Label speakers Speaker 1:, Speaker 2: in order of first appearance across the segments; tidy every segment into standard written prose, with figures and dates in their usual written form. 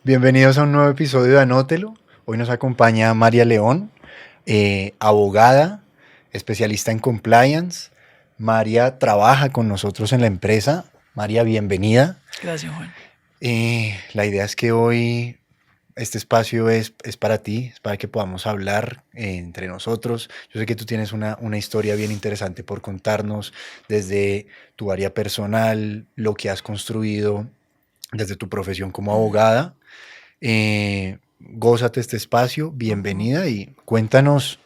Speaker 1: Bienvenidos a un nuevo episodio de Anótelo. Hoy nos acompaña María León, abogada, especialista en compliance. María trabaja con nosotros en la empresa. María, bienvenida.
Speaker 2: Gracias, Juan.
Speaker 1: La idea es que hoy este espacio es para ti, es para que podamos hablar entre nosotros. Yo sé que tú tienes una historia bien interesante por contarnos desde tu área personal, lo que has construido desde tu profesión como abogada. Gózate este espacio,
Speaker 2: Ujú.
Speaker 1: bienvenida y cuéntanos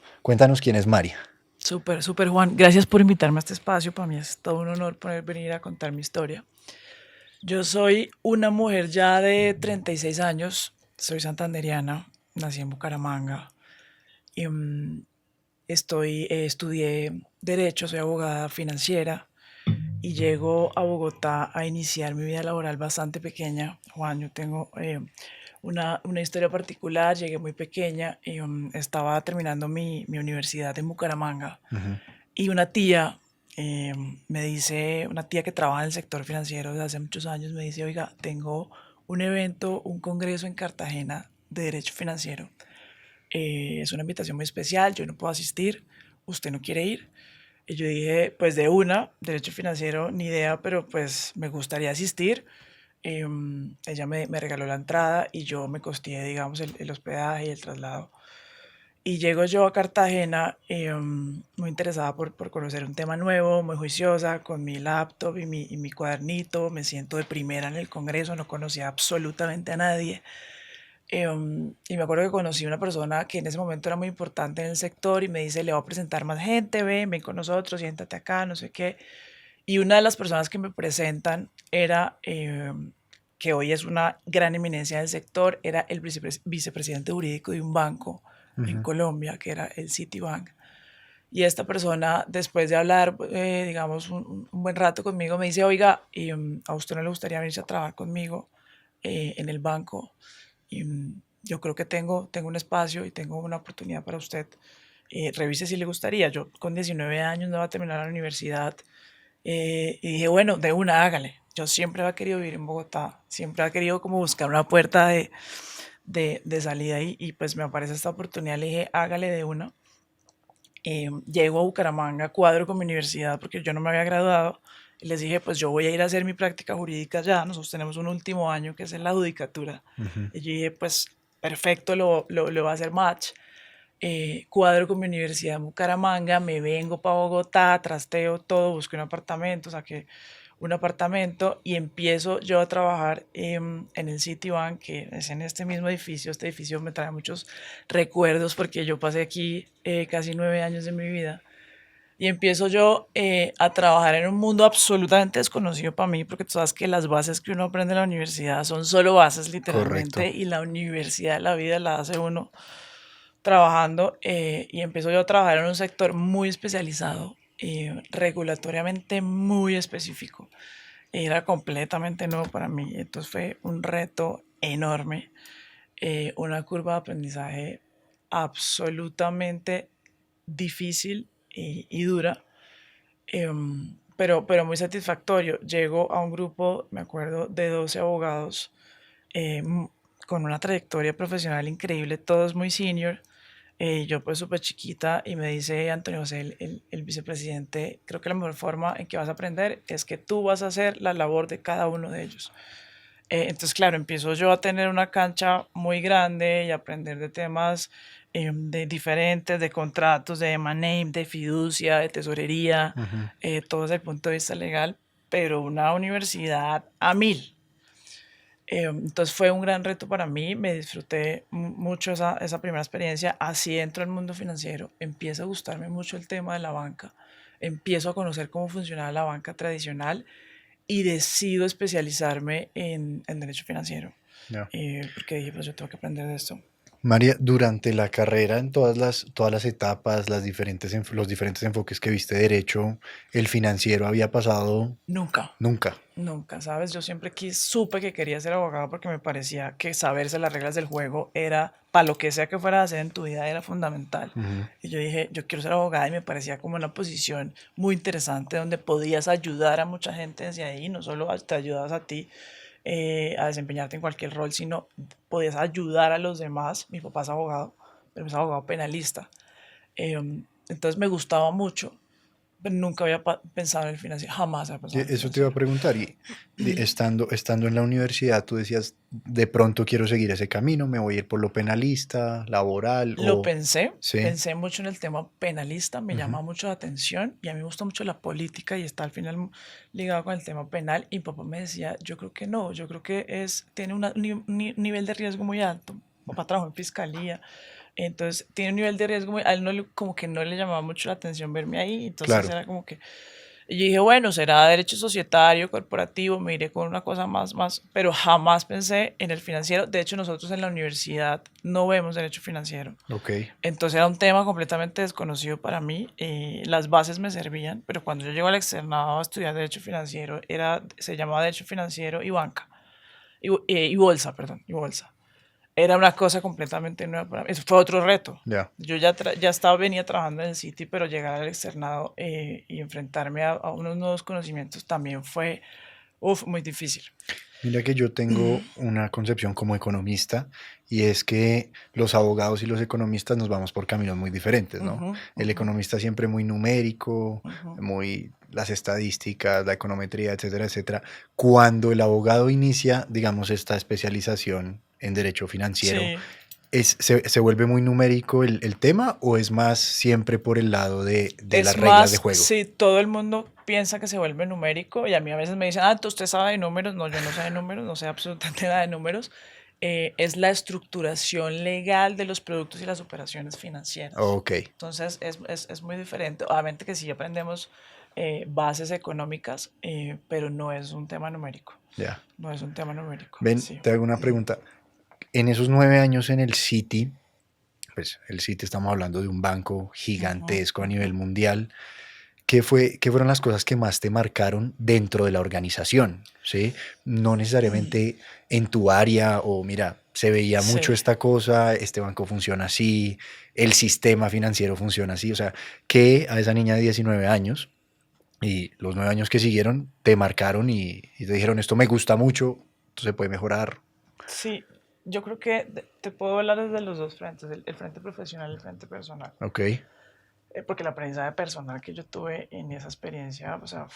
Speaker 1: quién es María.
Speaker 2: Súper, súper, Juan. Gracias por invitarme a este espacio. Para mí es todo un honor poder venir a contar mi historia. Yo soy una mujer ya de 36 años. Soy santanderiana. Nací en Bucaramanga. Y, estudié Derecho, soy abogada financiera. Y llego a Bogotá a iniciar mi vida laboral bastante pequeña. Juan, yo tengo una historia particular. Llegué muy pequeña y estaba terminando mi universidad en Bucaramanga.
Speaker 1: Ujú.
Speaker 2: Y una tía eh, me dice, una tía que trabaja en el sector financiero desde hace muchos años, me dice, oiga, tengo un evento, un congreso en Cartagena de Derecho Financiero. Es una invitación muy especial, yo no puedo asistir, ¿usted no quiere ir? Y yo dije, pues de una, Derecho Financiero, ni idea, pero pues me gustaría asistir. Ella me regaló la entrada y yo me costeé, digamos, el hospedaje y el traslado. Y llego yo a Cartagena muy interesada por conocer un tema nuevo, muy juiciosa, con mi laptop y mi cuadernito. Me siento de primera en el Congreso, no conocía absolutamente a nadie. Y me acuerdo que conocí a una persona que en ese momento era muy importante en el sector y me dice, le voy a presentar más gente, ven con nosotros, siéntate acá, no sé qué. Y una de las personas que me presentan era, que hoy es una gran eminencia del sector, era el vicepresidente jurídico de un banco en
Speaker 1: Ujú.
Speaker 2: Colombia, que era el Citibank. Y esta persona, después de hablar, digamos, un buen rato conmigo, me dice, oiga, ¿a usted no le gustaría venirse a trabajar conmigo en el banco? Y yo creo que tengo un espacio y tengo una oportunidad para usted. Revise si le gustaría. Yo con 19 años no iba a terminar la universidad. Y dije, bueno, de una, hágale. Yo siempre había querido vivir en Bogotá, siempre había querido como buscar una puerta de salida y pues me aparece esta oportunidad, le dije, hágale de una. Llego a Bucaramanga, cuadro con mi universidad porque yo no me había graduado y les dije, pues yo voy a ir a hacer mi práctica jurídica ya, nosotros tenemos un último año que es en la judicatura.
Speaker 1: Ujú.
Speaker 2: Y yo dije, pues perfecto, lo va a hacer match. Cuadro con mi universidad en Bucaramanga, me vengo para Bogotá, trasteo todo, busco un apartamento, saqué un apartamento y empiezo yo a trabajar en el Citibank, que es en este mismo edificio. Este edificio me trae muchos recuerdos porque yo pasé aquí casi 9 años de mi vida. Y empiezo yo a trabajar en un mundo absolutamente desconocido para mí, porque tú sabes que las bases que uno aprende en la universidad son solo bases
Speaker 1: Correcto.
Speaker 2: literalmente, y la universidad de la vida la hace uno trabajando. Y empiezo yo a trabajar en un sector muy especializado, regulatoriamente muy específico. Era completamente nuevo para mí, entonces fue un reto enorme, una curva de aprendizaje absolutamente difícil y dura, pero muy satisfactorio. Llego a un grupo, me acuerdo, de 12 abogados eh, con una trayectoria profesional increíble, todos muy senior. Yo pues súper chiquita y me dice Antonio José, el vicepresidente, creo que la mejor forma en que vas a aprender es que tú vas a hacer la labor de cada uno de ellos. Entonces, claro, empiezo yo a tener una cancha muy grande y aprender de temas de diferentes, de contratos, de M&A, de fiducia, de tesorería,
Speaker 1: Ujú.
Speaker 2: todo desde el punto de vista legal, pero una universidad a mil. Entonces fue un gran reto para mí, me disfruté mucho esa primera experiencia. Así entro al mundo financiero, empieza a gustarme mucho el tema de la banca, empiezo a conocer cómo funcionaba la banca tradicional y decido especializarme en derecho financiero,
Speaker 1: Ya.
Speaker 2: porque dije, pues yo tengo que aprender de esto.
Speaker 1: María, durante la carrera, en todas las etapas, los diferentes enfoques que viste de derecho, el financiero había pasado
Speaker 2: Nunca,
Speaker 1: nunca.
Speaker 2: nunca, ¿sabes? Yo siempre supe que quería ser abogado porque me parecía que saberse las reglas del juego era, para lo que sea que fuera a hacer en tu vida, era fundamental.
Speaker 1: Ujú.
Speaker 2: Y yo dije, yo quiero ser abogada, y me parecía como una posición muy interesante donde podías ayudar a mucha gente desde ahí, no solo te ayudas a ti, a desempeñarte en cualquier rol, sino podías ayudar a los demás. Mi papá es abogado, pero es abogado penalista. Entonces me gustaba mucho, pero nunca había pensado en el financiero, jamás había pensado en el
Speaker 1: Eso te iba a
Speaker 2: financiero.
Speaker 1: preguntar, y estando en la universidad, tú decías, de pronto quiero seguir ese camino, me voy a ir por lo penalista, laboral,
Speaker 2: Lo
Speaker 1: o...
Speaker 2: pensé,
Speaker 1: Sí,
Speaker 2: pensé mucho en el tema penalista, me
Speaker 1: ujú,
Speaker 2: llama mucho la atención y a mí me gusta mucho la política y está al final ligado con el tema penal. Y mi papá me decía, yo creo que no, yo creo que tiene un nivel de riesgo muy alto. Mi papá trabajó en fiscalía, entonces tiene un nivel de riesgo muy, a él no como que no le llamaba mucho la atención verme ahí, entonces
Speaker 1: claro,
Speaker 2: era como que y yo dije, bueno, será derecho societario, corporativo, me iré con una cosa más, pero jamás pensé en el financiero. De hecho, nosotros en la universidad no vemos derecho financiero.
Speaker 1: ok,
Speaker 2: Entonces era un tema completamente desconocido para mí. Las bases me servían, pero cuando yo llego al externado a estudiar derecho financiero, se llamaba derecho financiero y banca, y bolsa, perdón, y bolsa. Era una cosa completamente nueva para mí. Eso fue otro reto.
Speaker 1: ya.
Speaker 2: Yo ya estaba, venía trabajando en el City, pero llegar al externado y enfrentarme a unos nuevos conocimientos también fue muy difícil.
Speaker 1: Mira que yo tengo una concepción como economista, y es que los abogados y los economistas nos vamos por caminos muy diferentes, ¿no?
Speaker 2: Ujú,
Speaker 1: El
Speaker 2: ujú,
Speaker 1: economista siempre muy numérico,
Speaker 2: ujú.
Speaker 1: muy las estadísticas, la econometría, etcétera, etcétera. Cuando el abogado inicia, digamos, esta especialización en derecho financiero,
Speaker 2: Sí,
Speaker 1: ¿se vuelve muy numérico el tema, o es más siempre por el lado de las
Speaker 2: es
Speaker 1: reglas de
Speaker 2: más,
Speaker 1: juego?
Speaker 2: si todo el mundo piensa que se vuelve numérico y a mí a veces me dicen, ah, usted sabe de números. No, yo no sé de números, no sé absolutamente nada de números. Es la estructuración legal de los productos y las operaciones financieras.
Speaker 1: Ok,
Speaker 2: Entonces es muy diferente. Obviamente que sí aprendemos bases económicas, pero no es un tema numérico.
Speaker 1: ya.
Speaker 2: No es un tema numérico,
Speaker 1: Ven,
Speaker 2: sí.
Speaker 1: te hago una pregunta. En esos 9 años en el Citi, pues el Citi estamos hablando de un banco
Speaker 2: Ujú,
Speaker 1: gigantesco a
Speaker 2: ujú.
Speaker 1: nivel mundial. Qué fueron las cosas que más te marcaron dentro de la organización? ¿Sí? No necesariamente en tu área, o mira, se veía mucho
Speaker 2: Sí.
Speaker 1: esta cosa, este banco funciona así, el sistema financiero funciona así. O sea, que a esa niña de 19 años y los 9 años que siguieron te marcaron, y te dijeron, esto me gusta mucho, esto se puede mejorar.
Speaker 2: Sí, yo creo que te puedo hablar desde los dos frentes, el frente profesional y el frente personal.
Speaker 1: Ok,
Speaker 2: Porque el aprendizaje personal que yo tuve en esa experiencia, o sea,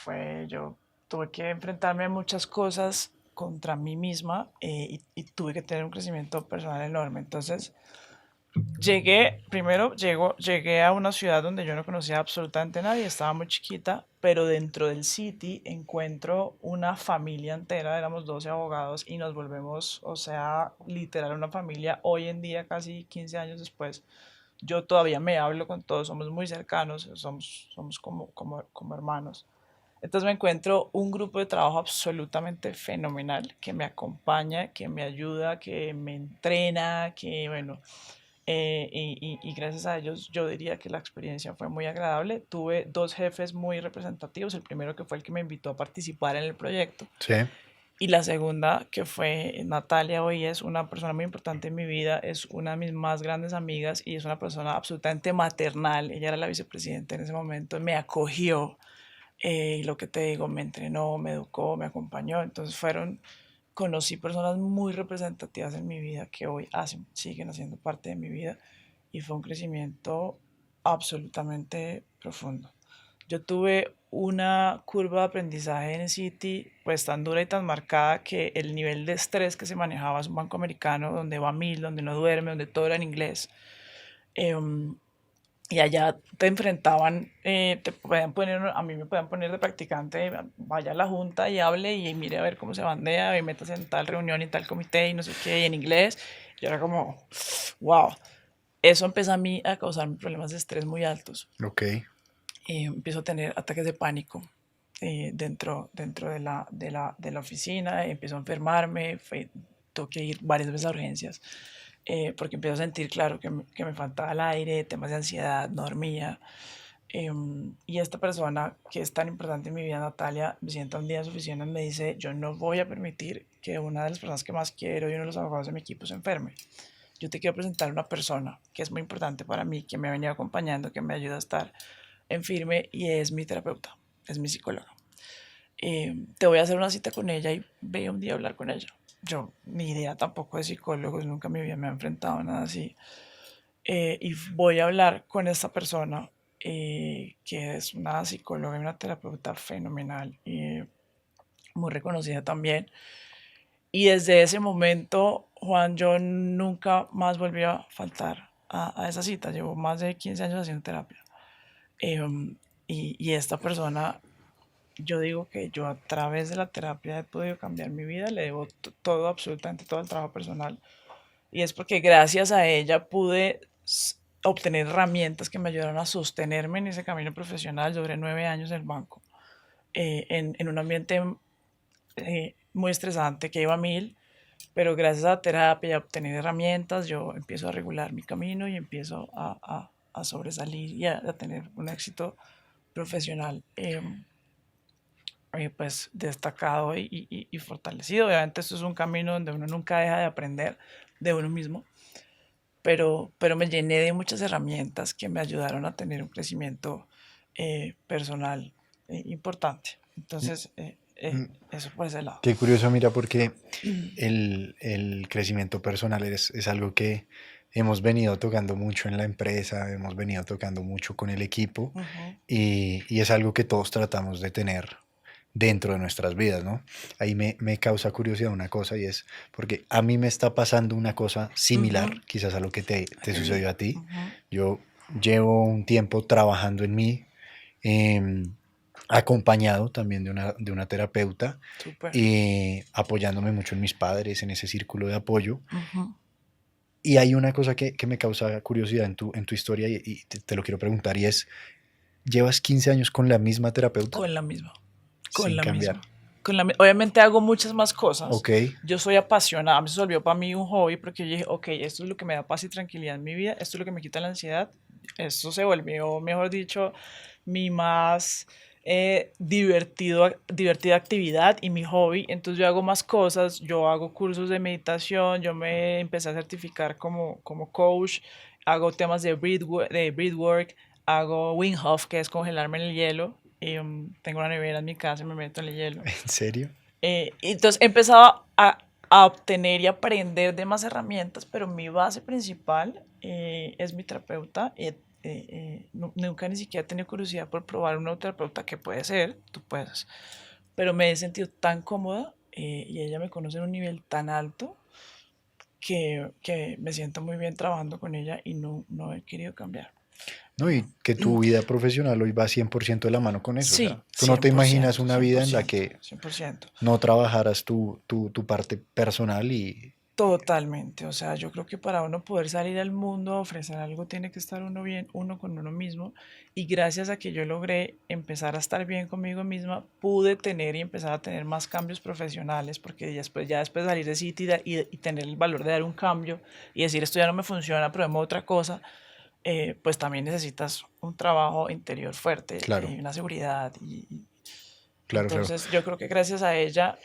Speaker 2: yo tuve que enfrentarme a muchas cosas contra mí misma y tuve que tener un crecimiento personal enorme. Entonces, llegué a una ciudad donde yo no conocía absolutamente a nadie, estaba muy chiquita, pero dentro del City encuentro una familia entera, éramos 12 abogados y nos volvemos, o sea, literal una familia. Hoy en día, casi 15 años después, yo todavía me hablo con todos, somos muy cercanos, somos como hermanos. Entonces me encuentro un grupo de trabajo absolutamente fenomenal que me acompaña, que me ayuda, que me entrena, que bueno, y gracias a ellos yo diría que la experiencia fue muy agradable. Tuve dos jefes muy representativos, el primero que fue el que me invitó a participar en el proyecto
Speaker 1: sí,
Speaker 2: y la segunda que fue Natalia. Hoy es una persona muy importante en mi vida, es una de mis más grandes amigas y es una persona absolutamente maternal. Ella era la vicepresidenta en ese momento, me acogió, y lo que te digo, me entrenó, me educó, me acompañó. Entonces conocí personas muy representativas en mi vida que hoy siguen haciendo parte de mi vida y fue un crecimiento absolutamente profundo. Yo tuve una curva de aprendizaje en City pues tan dura y tan marcada que el nivel de estrés que se manejaba es un banco americano donde va a mil, donde no duerme, donde todo era en inglés. Em, y allá te enfrentaban, te podían poner, a mí me podían poner de practicante, vaya a la junta y hable y mire a ver cómo se bandea y métase en tal reunión y tal comité y no sé qué, y en inglés. Y era como, wow. Eso empezó a mí a causarme problemas de estrés muy altos.
Speaker 1: ok,
Speaker 2: Empiezo a tener ataques de pánico dentro de la oficina, empiezo a enfermarme, tuve que ir varias veces a urgencias porque empiezo a sentir, claro, que me faltaba el aire, temas de ansiedad, no dormía. Y esta persona que es tan importante en mi vida, Natalia, me sienta un día en su oficina y me dice, yo no voy a permitir que una de las personas que más quiero y uno de los abogados de mi equipo se enferme. Yo te quiero presentar una persona que es muy importante para mí, que me ha venido acompañando, que me ayuda a estar en firme y es mi terapeuta, es mi psicóloga. te voy a hacer una cita con ella y ve un día a hablar con ella. Yo, ni idea tampoco de psicólogos, nunca en mi vida me he enfrentado a nada así. Y voy a hablar con esta persona, que es una psicóloga y una terapeuta fenomenal y muy reconocida también. Y desde ese momento, Juan, yo nunca más volví a faltar a esa cita. Llevo más de 15 años haciendo terapia. Em, y esta persona, yo digo que yo a través de la terapia he podido cambiar mi vida, le debo todo, absolutamente todo el trabajo personal. Y es porque gracias a ella pude obtener herramientas que me ayudaron a sostenerme en ese camino profesional. Duré 9 años en el banco, en un ambiente muy estresante que iba a mil, pero gracias a la terapia y a obtener herramientas, yo empiezo a regular mi camino y empiezo a sobresalir y a tener un éxito profesional, pues destacado y fortalecido. Obviamente esto es un camino donde uno nunca deja de aprender de uno mismo, pero me llené de muchas herramientas que me ayudaron a tener un crecimiento personal importante. Entonces,
Speaker 1: Mm,
Speaker 2: eso por ese lado.
Speaker 1: Qué curioso, mira, porque el crecimiento personal es algo que hemos venido tocando mucho en la empresa, hemos venido tocando mucho con el equipo
Speaker 2: Ujú,
Speaker 1: y es algo que todos tratamos de tener dentro de nuestras vidas, ¿no? Ahí me causa curiosidad una cosa y es porque a mí me está pasando una cosa
Speaker 2: ujú,
Speaker 1: similar, quizás a lo que te
Speaker 2: qué bien.
Speaker 1: sucedió a ti.
Speaker 2: Ujú,
Speaker 1: Yo llevo un tiempo trabajando en mí, em, acompañado también de una terapeuta
Speaker 2: súper.
Speaker 1: y apoyándome mucho en mis padres, en ese círculo de apoyo.
Speaker 2: Ujú.
Speaker 1: Y hay una cosa que me causa curiosidad en tu historia y te lo quiero preguntar y es, ¿llevas 15 años con la misma terapeuta
Speaker 2: Con la misma, con
Speaker 1: sin
Speaker 2: la
Speaker 1: cambiar?
Speaker 2: misma. Obviamente hago muchas más cosas.
Speaker 1: Ok,
Speaker 2: Yo soy apasionada, me se volvió para mí un hobby porque yo dije, ok, esto es lo que me da paz y tranquilidad en mi vida, esto es lo que me quita la ansiedad. Esto se volvió, mejor dicho, mi más divertida actividad y mi hobby. Entonces yo hago más cosas, yo hago cursos de meditación, yo me empecé a certificar como coach, hago temas de breathwork, hago Wim Hof, que es congelarme en el hielo. Tengo una nevera en mi casa y me meto en el hielo.
Speaker 1: ¿en serio?
Speaker 2: Y entonces he empezado a obtener y aprender de más herramientas, pero mi base principal es mi terapeuta. Nunca ni siquiera he tenido curiosidad por probar un nuevo terapeuta, que puede ser, tú puedes, pero me he sentido tan cómoda, y ella me conoce en un nivel tan alto que me siento muy bien trabajando con ella y no he querido cambiar.
Speaker 1: No, y que tu vida profesional hoy va 100% de la mano con eso. O
Speaker 2: Sí,
Speaker 1: sea, tú no te
Speaker 2: cien por
Speaker 1: imaginas
Speaker 2: ciento,
Speaker 1: una
Speaker 2: cien por
Speaker 1: vida en la
Speaker 2: ciento,
Speaker 1: que
Speaker 2: 100%.
Speaker 1: no trabajaras tu parte personal y
Speaker 2: Totalmente, o sea, yo creo que para uno poder salir al mundo a ofrecer algo tiene que estar uno bien, uno con uno mismo, y gracias a que yo logré empezar a estar bien conmigo misma, pude tener y empezar a tener más cambios profesionales, porque ya después de salir de City y tener el valor de dar un cambio y decir esto ya no me funciona, probemos otra cosa, pues también necesitas un trabajo interior fuerte,
Speaker 1: claro,
Speaker 2: una seguridad,
Speaker 1: claro, claro.
Speaker 2: entonces yo creo que gracias a ella,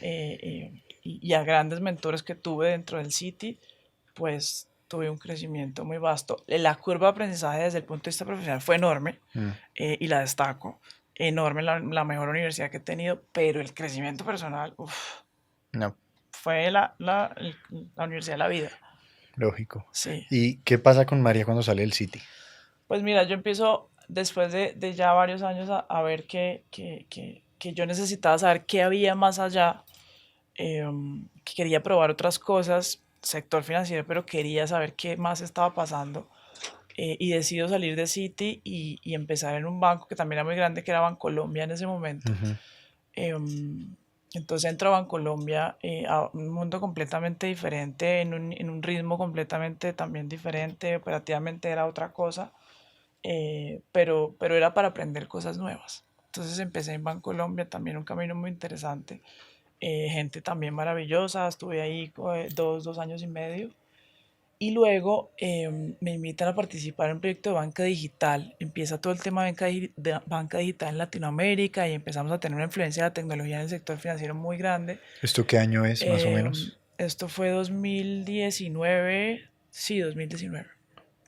Speaker 2: y a grandes mentores que tuve dentro del City, pues tuve un crecimiento muy vasto. La curva de aprendizaje desde el punto de vista profesional fue enorme,
Speaker 1: Mm,
Speaker 2: y la destaco. Enorme, la mejor universidad que he tenido, pero el crecimiento personal, uf,
Speaker 1: no,
Speaker 2: fue la universidad de la vida.
Speaker 1: lógico.
Speaker 2: Sí.
Speaker 1: ¿Y qué pasa con María cuando sale del City?
Speaker 2: Pues mira, yo empiezo después de ya varios años a ver que yo necesitaba saber qué había más allá, que quería probar otras cosas, sector financiero, pero quería saber qué más estaba pasando. Y decido salir de Citi y empezar en un banco que también era muy grande, que era Bancolombia en ese momento.
Speaker 1: Ujú.
Speaker 2: Em, entonces entro a Bancolombia, a un mundo completamente diferente, en un ritmo completamente también diferente, operativamente era otra cosa, pero era para aprender cosas nuevas. Entonces empecé en Bancolombia, también un camino muy interesante, gente también maravillosa, estuve ahí 2 años y medio. Y luego me invitan a participar en un proyecto de banca digital. Empieza todo el tema de banca digital en Latinoamérica y empezamos a tener una influencia de la tecnología en el sector financiero muy grande.
Speaker 1: ¿Esto qué año es, más o menos?
Speaker 2: Esto fue 2019, sí, 2019.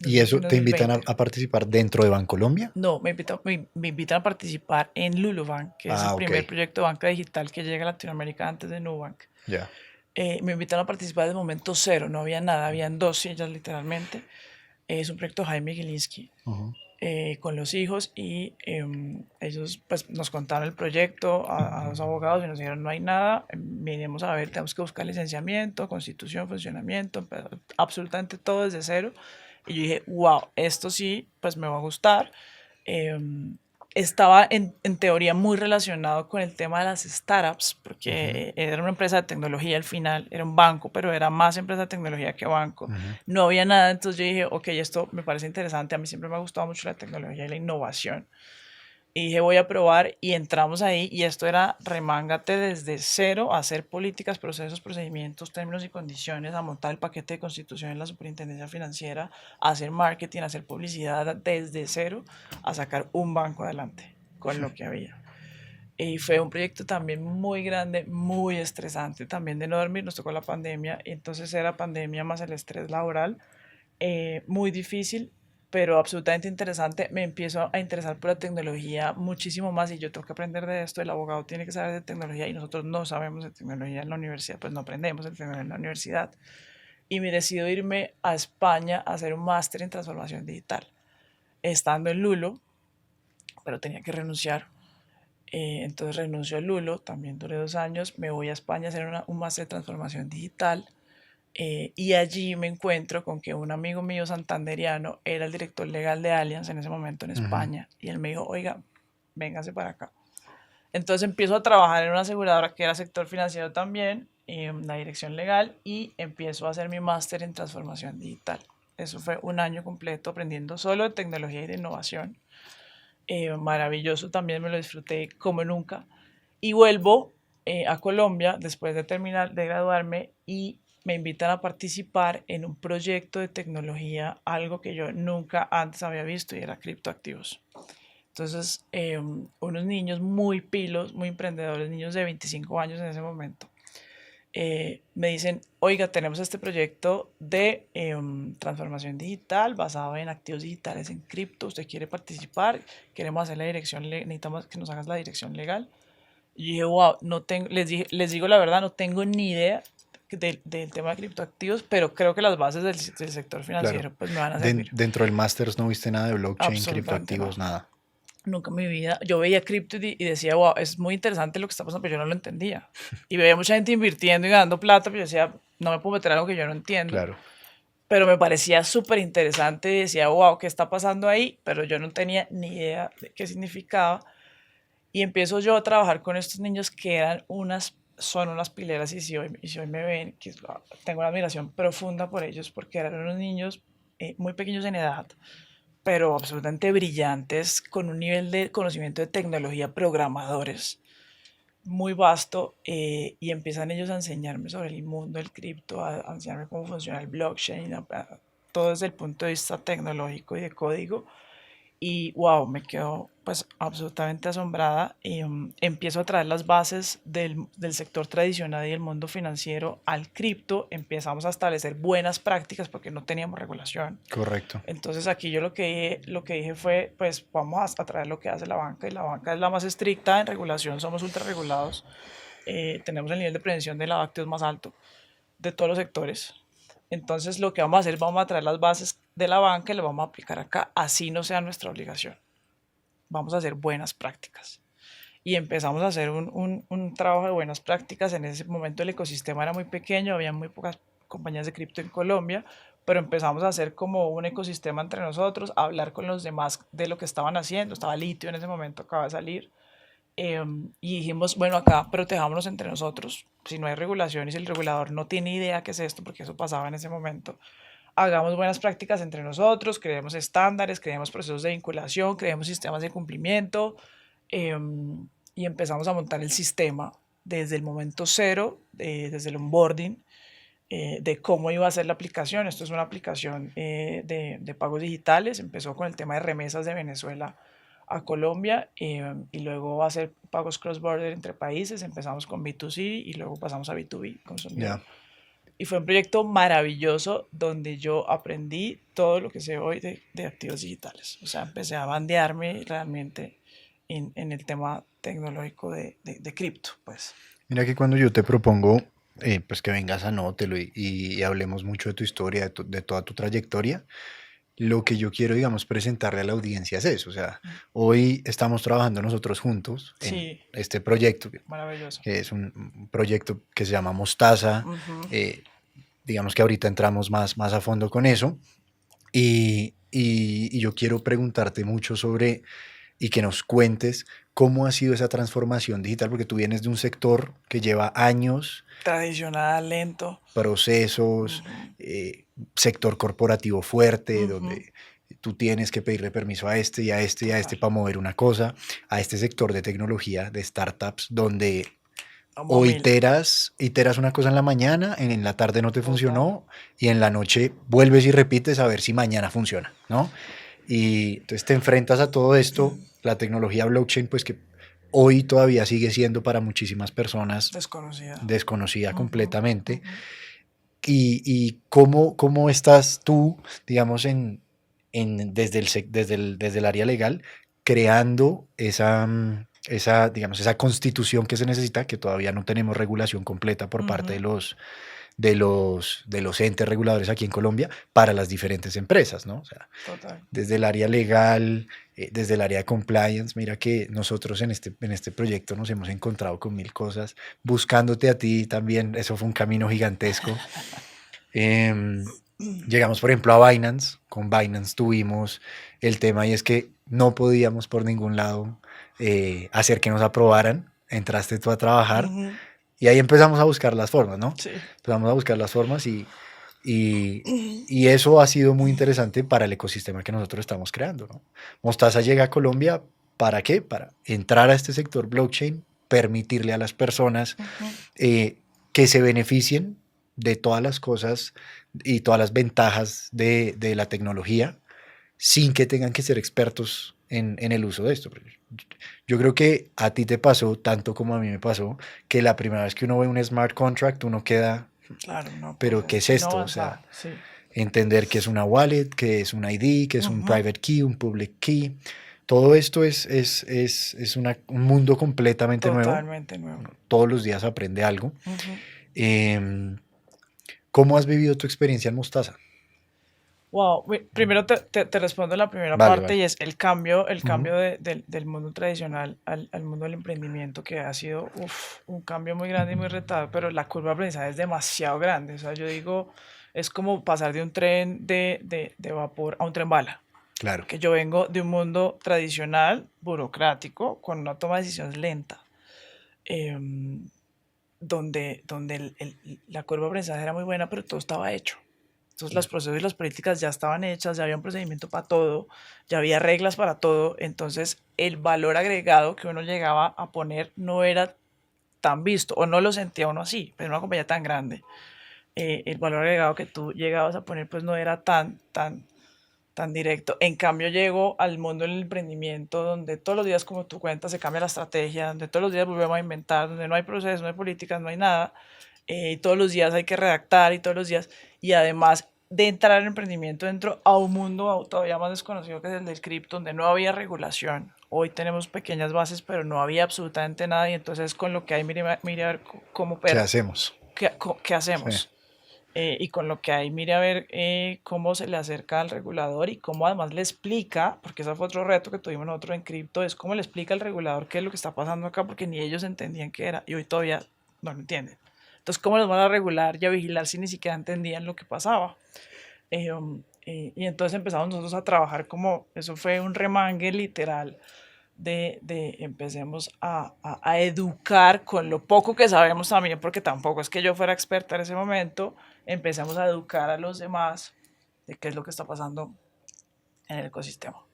Speaker 1: ¿Y
Speaker 2: Eso fue
Speaker 1: eso
Speaker 2: en
Speaker 1: te invitan
Speaker 2: 2020.
Speaker 1: a participar dentro de Bancolombia?
Speaker 2: No, me invitan a participar en Lulubank, que es el
Speaker 1: Ah, ok,
Speaker 2: primer proyecto de banca digital que llega a Latinoamérica antes de Nubank.
Speaker 1: ya.
Speaker 2: Me invitaron a participar de momento cero, no había nada, habían dos sillas literalmente. Es un proyecto Jaime Gilinski
Speaker 1: Ujú.
Speaker 2: con los hijos y ellos pues, nos contaron el proyecto a los abogados y nos dijeron no hay nada, miremos a ver, tenemos que buscar licenciamiento, constitución, funcionamiento, absolutamente todo desde cero. Y yo dije, wow, esto sí, pues me va a gustar. em, Estaba en teoría muy relacionado con el tema de las startups,
Speaker 1: Ujú,
Speaker 2: porque era una empresa de tecnología al final, era un banco, pero era más empresa de tecnología que banco.
Speaker 1: ujú.
Speaker 2: No había nada, entonces yo dije, ok, esto me parece interesante, a mí siempre me ha gustado mucho la tecnología y la innovación. Y dije, voy a probar y entramos ahí y esto era remángate desde cero a hacer políticas, procesos, procedimientos, términos y condiciones, a montar el paquete de constitución en la superintendencia financiera, a hacer marketing, a hacer publicidad desde cero, a sacar un banco adelante con lo que había. Y fue un proyecto también muy grande, muy estresante, también de no dormir, nos tocó la pandemia, y entonces era pandemia más el estrés laboral, muy difícil, pero absolutamente interesante. Me empiezo a interesar por la tecnología muchísimo más y yo tengo que aprender de esto. El abogado tiene que saber de tecnología y nosotros no sabemos de tecnología en la universidad, pues no aprendemos de tecnología en la universidad. Y me decido irme a España a hacer un máster en transformación digital, estando en Lulo, pero tenía que renunciar. Entonces renuncio a Lulo, también duré 2 años, me voy a España a hacer un máster de transformación digital. Y allí me encuentro con que un amigo mío santanderiano era el director legal de Allianz en ese momento en
Speaker 1: Ujú.
Speaker 2: España. Y él me dijo, oiga, véngase para acá. Entonces empiezo a trabajar en una aseguradora que era sector financiero también, en la dirección legal, y empiezo a hacer mi máster en transformación digital. Eso fue un año completo aprendiendo solo de tecnología y de innovación. Maravilloso, también me lo disfruté como nunca. Y vuelvo a Colombia después de terminar de graduarme y me invitan a participar en un proyecto de tecnología, algo que yo nunca antes había visto y era criptoactivos. Entonces, unos niños muy pilos, muy emprendedores, niños de 25 años en ese momento, me dicen, oiga, tenemos este proyecto de transformación digital basado en activos digitales en cripto, usted quiere participar, queremos hacer la dirección, necesitamos que nos hagas la dirección legal. Y dije, wow, no tengo, les digo la verdad, no tengo ni idea del tema de criptoactivos, pero creo que las bases del sector
Speaker 1: Claro.
Speaker 2: financiero pues me van a servir.
Speaker 1: Dentro del Masters no viste nada de blockchain,
Speaker 2: Absolutamente no.
Speaker 1: criptoactivos, nada.
Speaker 2: Nunca en mi vida. Yo veía cripto y decía, wow, es muy interesante lo que está pasando, pero yo no lo entendía. Y veía mucha gente invirtiendo y ganando plata, pero yo decía, no me puedo meter en algo que yo no entiendo.
Speaker 1: Claro.
Speaker 2: Pero me parecía súper interesante y decía, wow, ¿qué está pasando ahí? Pero yo no tenía ni idea de qué significaba. Y empiezo yo a trabajar con estos niños que son unas pileras y si hoy me ven, tengo una admiración profunda por ellos porque eran unos niños muy pequeños en edad, pero absolutamente brillantes, con un nivel de conocimiento de tecnología, programadores muy vasto, y empiezan ellos a enseñarme sobre el mundo del cripto, a enseñarme cómo funciona el blockchain, todo desde el punto de vista tecnológico y de código. Y wow, me quedo pues absolutamente asombrada. Y empiezo a traer las bases del sector tradicional y del mundo financiero al cripto. Empezamos a establecer buenas prácticas porque no teníamos regulación.
Speaker 1: Correcto.
Speaker 2: Entonces aquí yo lo que dije fue, pues vamos a traer lo que hace la banca y la banca es la más estricta en regulación, somos ultra regulados, tenemos el nivel de prevención de lácteos más alto de todos los sectores. Entonces lo que vamos a hacer, vamos a traer las bases de la banca y las vamos a aplicar acá, así no sea nuestra obligación. Vamos a hacer buenas prácticas. Y empezamos a hacer un trabajo de buenas prácticas. En ese momento el ecosistema era muy pequeño, había muy pocas compañías de cripto en Colombia, pero empezamos a hacer como un ecosistema entre nosotros, a hablar con los demás de lo que estaban haciendo. Estaba Litio en ese momento, acaba de salir. Y dijimos, bueno, acá protejámonos entre nosotros. Si no hay regulación y si el regulador no tiene idea qué es esto, porque eso pasaba en ese momento, hagamos buenas prácticas entre nosotros, creemos estándares, creemos procesos de vinculación, creemos sistemas de cumplimiento, y empezamos a montar el sistema desde el momento cero, desde el onboarding, de cómo iba a ser la aplicación. Esto es una aplicación de pagos digitales. Empezó con el tema de remesas de Venezuela a Colombia, y luego va a ser pagos cross-border entre países. Empezamos con B2C y luego pasamos a B2B, consumidor.
Speaker 1: Ya.
Speaker 2: Y fue un proyecto maravilloso donde yo aprendí todo lo que sé hoy de activos digitales. O sea, empecé a bandearme realmente en el tema tecnológico de cripto, pues.
Speaker 1: Mira que cuando yo te propongo pues que vengas, anótelo y hablemos mucho de tu historia, de toda tu trayectoria, lo que yo quiero, digamos, presentarle a la audiencia es eso. O sea, hoy estamos trabajando nosotros juntos en
Speaker 2: Sí,
Speaker 1: este proyecto,
Speaker 2: maravilloso.
Speaker 1: que es un proyecto que se llama Mostaza.
Speaker 2: Ujú.
Speaker 1: Digamos que ahorita entramos más a fondo con eso. Y yo quiero preguntarte mucho sobre y que nos cuentes cómo ha sido esa transformación digital, porque tú vienes de un sector que lleva años,
Speaker 2: Tradicional, lento.
Speaker 1: procesos,
Speaker 2: Ujú,
Speaker 1: sector corporativo fuerte,
Speaker 2: ujú.
Speaker 1: donde tú tienes que pedirle permiso a este y a este y a este
Speaker 2: Total.
Speaker 1: para mover una cosa, a este sector de tecnología, de startups, donde
Speaker 2: Vamos a
Speaker 1: o
Speaker 2: mil.
Speaker 1: iteras una cosa en la mañana, en la tarde no te
Speaker 2: Total.
Speaker 1: funcionó y en la noche vuelves y repites a ver si mañana funciona, ¿no? Y entonces te enfrentas a todo esto, la tecnología blockchain, pues que hoy todavía sigue siendo para muchísimas personas
Speaker 2: Desconocida.
Speaker 1: desconocida
Speaker 2: Ujú,
Speaker 1: completamente.
Speaker 2: ujú.
Speaker 1: Y cómo estás tú, digamos, desde el área legal, creando digamos, esa constitución que se necesita, que todavía no tenemos regulación completa por parte
Speaker 2: Ujú.
Speaker 1: de los entes reguladores aquí en Colombia para las diferentes empresas, ¿no? O sea,
Speaker 2: Total.
Speaker 1: desde el área legal, desde el área de compliance. Mira que nosotros en este proyecto nos hemos encontrado con mil cosas, buscándote a ti también, eso fue un camino gigantesco. Llegamos, por ejemplo, a Binance, con Binance tuvimos el tema y es que no podíamos por ningún lado hacer que nos aprobaran, entraste tú a trabajar
Speaker 2: Ujú.
Speaker 1: y ahí empezamos a buscar las formas, ¿no?
Speaker 2: Sí.
Speaker 1: Empezamos a buscar las formas y, y eso ha sido muy interesante para el ecosistema que nosotros estamos creando, ¿no? Mostaza llega a Colombia, ¿para qué? Para entrar a este sector blockchain, permitirle a las personas
Speaker 2: Ujú.
Speaker 1: eh, que se beneficien de todas las cosas y todas las ventajas de la tecnología sin que tengan que ser expertos en el uso de esto. Yo creo que a ti te pasó, tanto como a mí me pasó, que la primera vez que uno ve un smart contract, uno queda,
Speaker 2: Claro, no,
Speaker 1: pero ¿qué
Speaker 2: pues
Speaker 1: es
Speaker 2: si no
Speaker 1: esto? O sea,
Speaker 2: avanzaba, sí.
Speaker 1: entender qué es una wallet, qué es un ID, qué es un
Speaker 2: Ujú.
Speaker 1: private key, un public key. Todo esto es un mundo completamente nuevo.
Speaker 2: Totalmente nuevo.
Speaker 1: Todos los días aprende algo.
Speaker 2: Ujú.
Speaker 1: Eh, ¿Cómo has vivido tu experiencia en Mostaza?
Speaker 2: Wow, primero te respondo la primera
Speaker 1: Vale,
Speaker 2: parte
Speaker 1: vale.
Speaker 2: y es el
Speaker 1: Ujú.
Speaker 2: cambio del mundo tradicional al mundo del emprendimiento, que ha sido un cambio muy grande y muy retador, pero la curva de aprendizaje es demasiado grande. O sea, yo digo, es como pasar de un tren de vapor a un tren bala,
Speaker 1: Claro.
Speaker 2: porque yo vengo de un mundo tradicional, burocrático, con una toma de decisiones lenta, em, donde la curva de aprendizaje era muy buena, pero todo estaba hecho. Entonces los
Speaker 1: Claro.
Speaker 2: procesos y las políticas ya estaban hechas, ya había un procedimiento para todo, ya había reglas para todo, entonces el valor agregado que uno llegaba a poner no era tan visto, o no lo sentía uno así, pero en una compañía tan grande, el valor agregado que tú llegabas a poner pues no era tan directo. En cambio llego al mundo del emprendimiento donde todos los días, como tú cuentas, se cambia la estrategia, donde todos los días volvemos a inventar, donde no hay procesos, no hay políticas, no hay nada, y todos los días hay que redactar y todos los días, y además de entrar en emprendimiento dentro a un mundo todavía más desconocido que es el del cripto, donde no había regulación. Hoy tenemos pequeñas bases, pero no había absolutamente nada y entonces con lo que hay, mire, mire a ver cómo,
Speaker 1: ¿Qué hacemos?
Speaker 2: qué
Speaker 1: Sí.
Speaker 2: hacemos. Y con lo que hay, mire a ver cómo se le acerca al regulador y cómo además le explica, porque ese fue otro reto que tuvimos nosotros en cripto, es cómo le explica al regulador qué es lo que está pasando acá, porque ni ellos entendían qué era y hoy todavía no lo entienden. Entonces, ¿cómo los van a regular y a vigilar si ni siquiera entendían lo que pasaba? Y entonces empezamos nosotros a trabajar como, eso fue un remangue literal de empecemos a educar con lo poco que sabemos también, porque tampoco es que yo fuera experta en ese momento, empecemos a educar a los demás de qué es lo que está pasando en el ecosistema.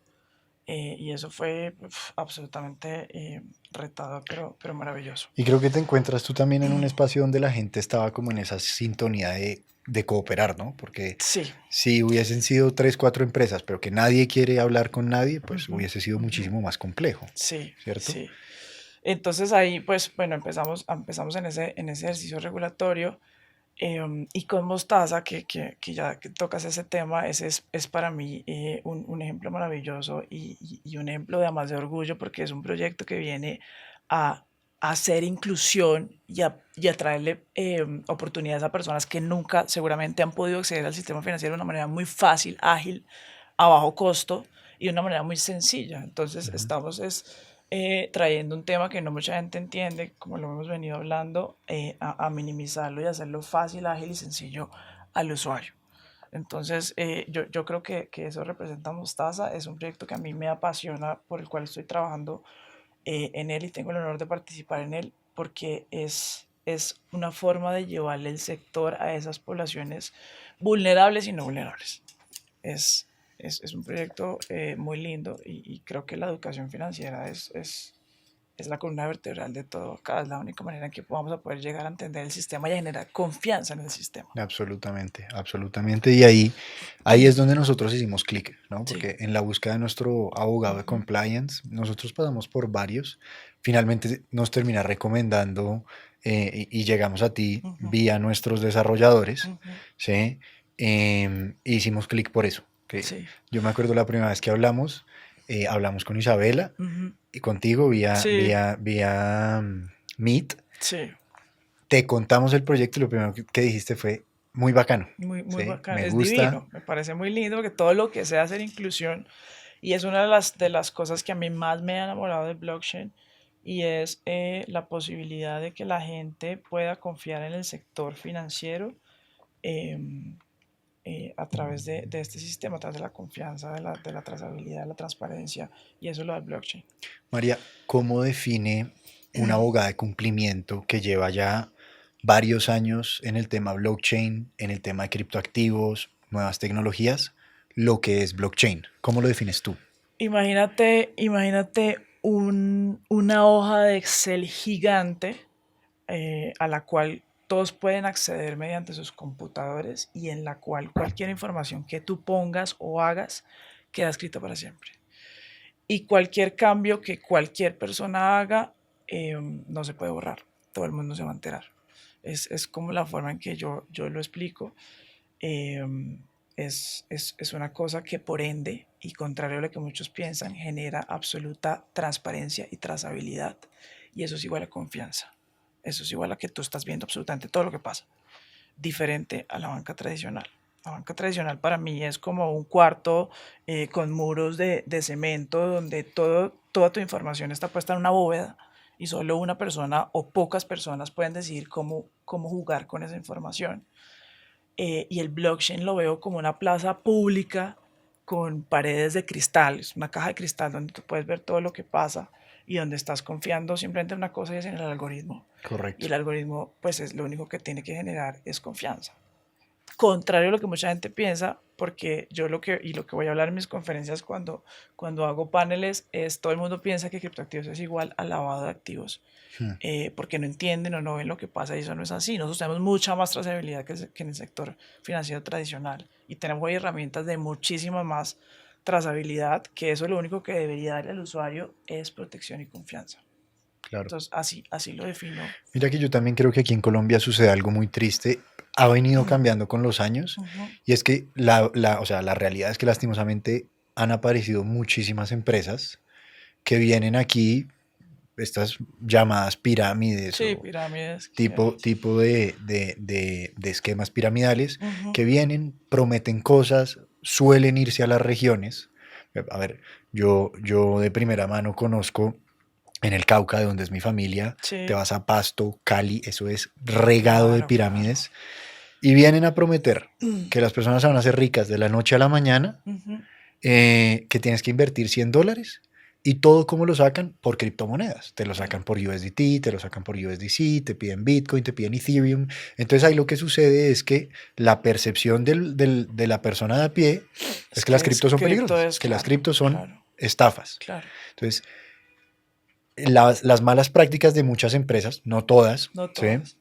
Speaker 2: Y eso fue absolutamente retador, pero maravilloso.
Speaker 1: Y creo que te encuentras tú también en un espacio donde la gente estaba como en esa sintonía de cooperar, ¿no? Porque
Speaker 2: Sí.
Speaker 1: si hubiesen sido tres, cuatro empresas, pero que nadie quiere hablar con nadie, pues
Speaker 2: Ujú,
Speaker 1: hubiese sido
Speaker 2: ujú.
Speaker 1: muchísimo más complejo,
Speaker 2: Sí,
Speaker 1: ¿cierto?
Speaker 2: sí. Entonces ahí, pues bueno, empezamos en ese ejercicio regulatorio. Y con Mostaza, que ya que tocas ese tema, ese es para mí un ejemplo maravilloso y un ejemplo de más de orgullo porque es un proyecto que viene a, a hacer inclusión y a traerle oportunidades a personas que nunca seguramente han podido acceder al sistema financiero de una manera muy fácil, ágil, a bajo costo y de una manera muy sencilla. Entonces
Speaker 1: Ujú.
Speaker 2: estamos trayendo un tema que no mucha gente entiende, como lo hemos venido hablando, a minimizarlo y hacerlo fácil, ágil y sencillo al usuario. Entonces, yo creo que eso representa Mostaza. Es un proyecto que a mí me apasiona, por el cual estoy trabajando en él y tengo el honor de participar en él, porque es una forma de llevarle el sector a esas poblaciones vulnerables y no vulnerables. Es, es un proyecto muy lindo y creo que la educación financiera es la columna vertebral de todo acá. Es la única manera en que vamos a poder llegar a entender el sistema y a generar confianza en el sistema.
Speaker 1: Absolutamente, absolutamente. Y ahí es donde nosotros hicimos clic, ¿no?
Speaker 2: Sí.
Speaker 1: Porque en la búsqueda de nuestro abogado de
Speaker 2: Ujú,
Speaker 1: compliance, nosotros pasamos por varios. Finalmente nos termina recomendando y llegamos a ti
Speaker 2: ujú,
Speaker 1: vía nuestros desarrolladores,
Speaker 2: ujú.
Speaker 1: ¿sí? Hicimos clic por eso. Que
Speaker 2: Sí.
Speaker 1: yo me acuerdo la primera vez que hablamos con Isabela
Speaker 2: Ujú.
Speaker 1: y contigo
Speaker 2: Sí,
Speaker 1: vía Meet.
Speaker 2: sí.
Speaker 1: Te contamos el proyecto y lo primero que dijiste fue muy bacano,
Speaker 2: Muy, muy
Speaker 1: ¿sí?
Speaker 2: bacán.
Speaker 1: Me
Speaker 2: Es
Speaker 1: gusta,
Speaker 2: divino. Me parece muy lindo porque todo lo que sea hacer inclusión y es una de las cosas que a mí más me ha enamorado del blockchain y es la posibilidad de que la gente pueda confiar en el sector financiero em, a través de este sistema, a través de la confianza, de la trazabilidad, de la transparencia, y eso es lo del blockchain.
Speaker 1: María, ¿cómo define una abogada de cumplimiento que lleva ya varios años en el tema blockchain, en el tema de criptoactivos, nuevas tecnologías, lo que es blockchain? ¿Cómo lo defines tú?
Speaker 2: Imagínate una hoja de Excel gigante a la cual todos pueden acceder mediante sus computadores y en la cual cualquier información que tú pongas o hagas queda escrita para siempre. Y cualquier cambio que cualquier persona haga no se puede borrar, todo el mundo se va a enterar. Es como la forma en que yo lo explico. Eh, es una cosa que por ende, y contrario a lo que muchos piensan, genera absoluta transparencia y trazabilidad. Y eso es igual a confianza. Eso es igual a que tú estás viendo absolutamente todo lo que pasa. Diferente a la banca tradicional. La banca tradicional para mí es como un cuarto con muros de cemento donde toda tu información está puesta en una bóveda y solo una persona o pocas personas pueden decidir cómo jugar con esa información. Y el blockchain lo veo como una plaza pública con paredes de cristal, es una caja de cristal donde tú puedes ver todo lo que pasa y donde estás confiando simplemente en una cosa y es en el algoritmo. Y
Speaker 1: Correcto.
Speaker 2: el algoritmo, pues es lo único que tiene que generar es confianza. Contrario a lo que mucha gente piensa, porque lo que voy a hablar en mis conferencias cuando hago paneles es todo el mundo piensa que criptoactivos es igual al lavado de activos
Speaker 1: Hmm.
Speaker 2: porque no entienden o no ven lo que pasa y eso no es así. Nosotros tenemos mucha más trazabilidad que en el sector financiero tradicional y tenemos hoy herramientas de muchísima más trazabilidad, que eso lo único que debería darle al usuario es protección y confianza.
Speaker 1: Claro.
Speaker 2: Entonces, así lo defino.
Speaker 1: Mira que yo también creo que aquí en Colombia sucede algo muy triste. Ha venido cambiando con los años
Speaker 2: Ujú.
Speaker 1: y es que o sea, la realidad es que lastimosamente han aparecido muchísimas empresas que vienen aquí, estas llamadas pirámides
Speaker 2: Sí,
Speaker 1: o
Speaker 2: pirámides.
Speaker 1: tipo de esquemas piramidales
Speaker 2: Ujú.
Speaker 1: que vienen, prometen cosas, suelen irse a las regiones. A ver, yo de primera mano conozco en el Cauca, de donde es mi familia, te
Speaker 2: Sí,
Speaker 1: vas a Pasto, Cali, eso es regado de
Speaker 2: claro, claro.
Speaker 1: pirámides, y vienen a prometer que las personas se van a hacer ricas de la noche a la mañana,
Speaker 2: Ujú.
Speaker 1: que tienes que invertir $100 y todo como lo sacan por criptomonedas. Te lo
Speaker 2: Claro,
Speaker 1: sacan por USDT, te lo sacan por USDC, te piden Bitcoin, te piden Ethereum. Entonces ahí lo que sucede es que la percepción de la persona de a pie es que las
Speaker 2: es
Speaker 1: criptos
Speaker 2: que
Speaker 1: son
Speaker 2: cripto
Speaker 1: peligrosas,
Speaker 2: es
Speaker 1: que las
Speaker 2: claro,
Speaker 1: criptos son
Speaker 2: claro,
Speaker 1: estafas.
Speaker 2: claro.
Speaker 1: Entonces, las malas prácticas de muchas empresas, no todas,
Speaker 2: No
Speaker 1: ¿sí?
Speaker 2: todas.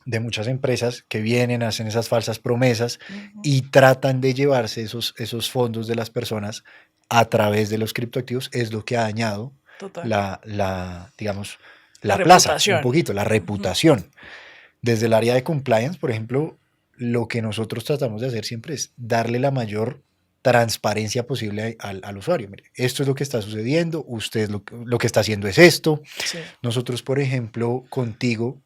Speaker 1: De muchas empresas que vienen, hacen esas falsas promesas
Speaker 2: Ujú.
Speaker 1: y tratan de llevarse esos fondos de las personas a través de los criptoactivos, es lo que ha dañado
Speaker 2: Total.
Speaker 1: digamos,
Speaker 2: La
Speaker 1: la plaza, un
Speaker 2: reputación.
Speaker 1: poquito, la
Speaker 2: Ujú.
Speaker 1: reputación. Desde el área de compliance, por ejemplo, lo que nosotros tratamos de hacer siempre es darle la mayor transparencia posible al usuario. Mire, esto es lo que está sucediendo, usted lo que está haciendo es esto.
Speaker 2: Sí,
Speaker 1: Nosotros, por ejemplo, contigo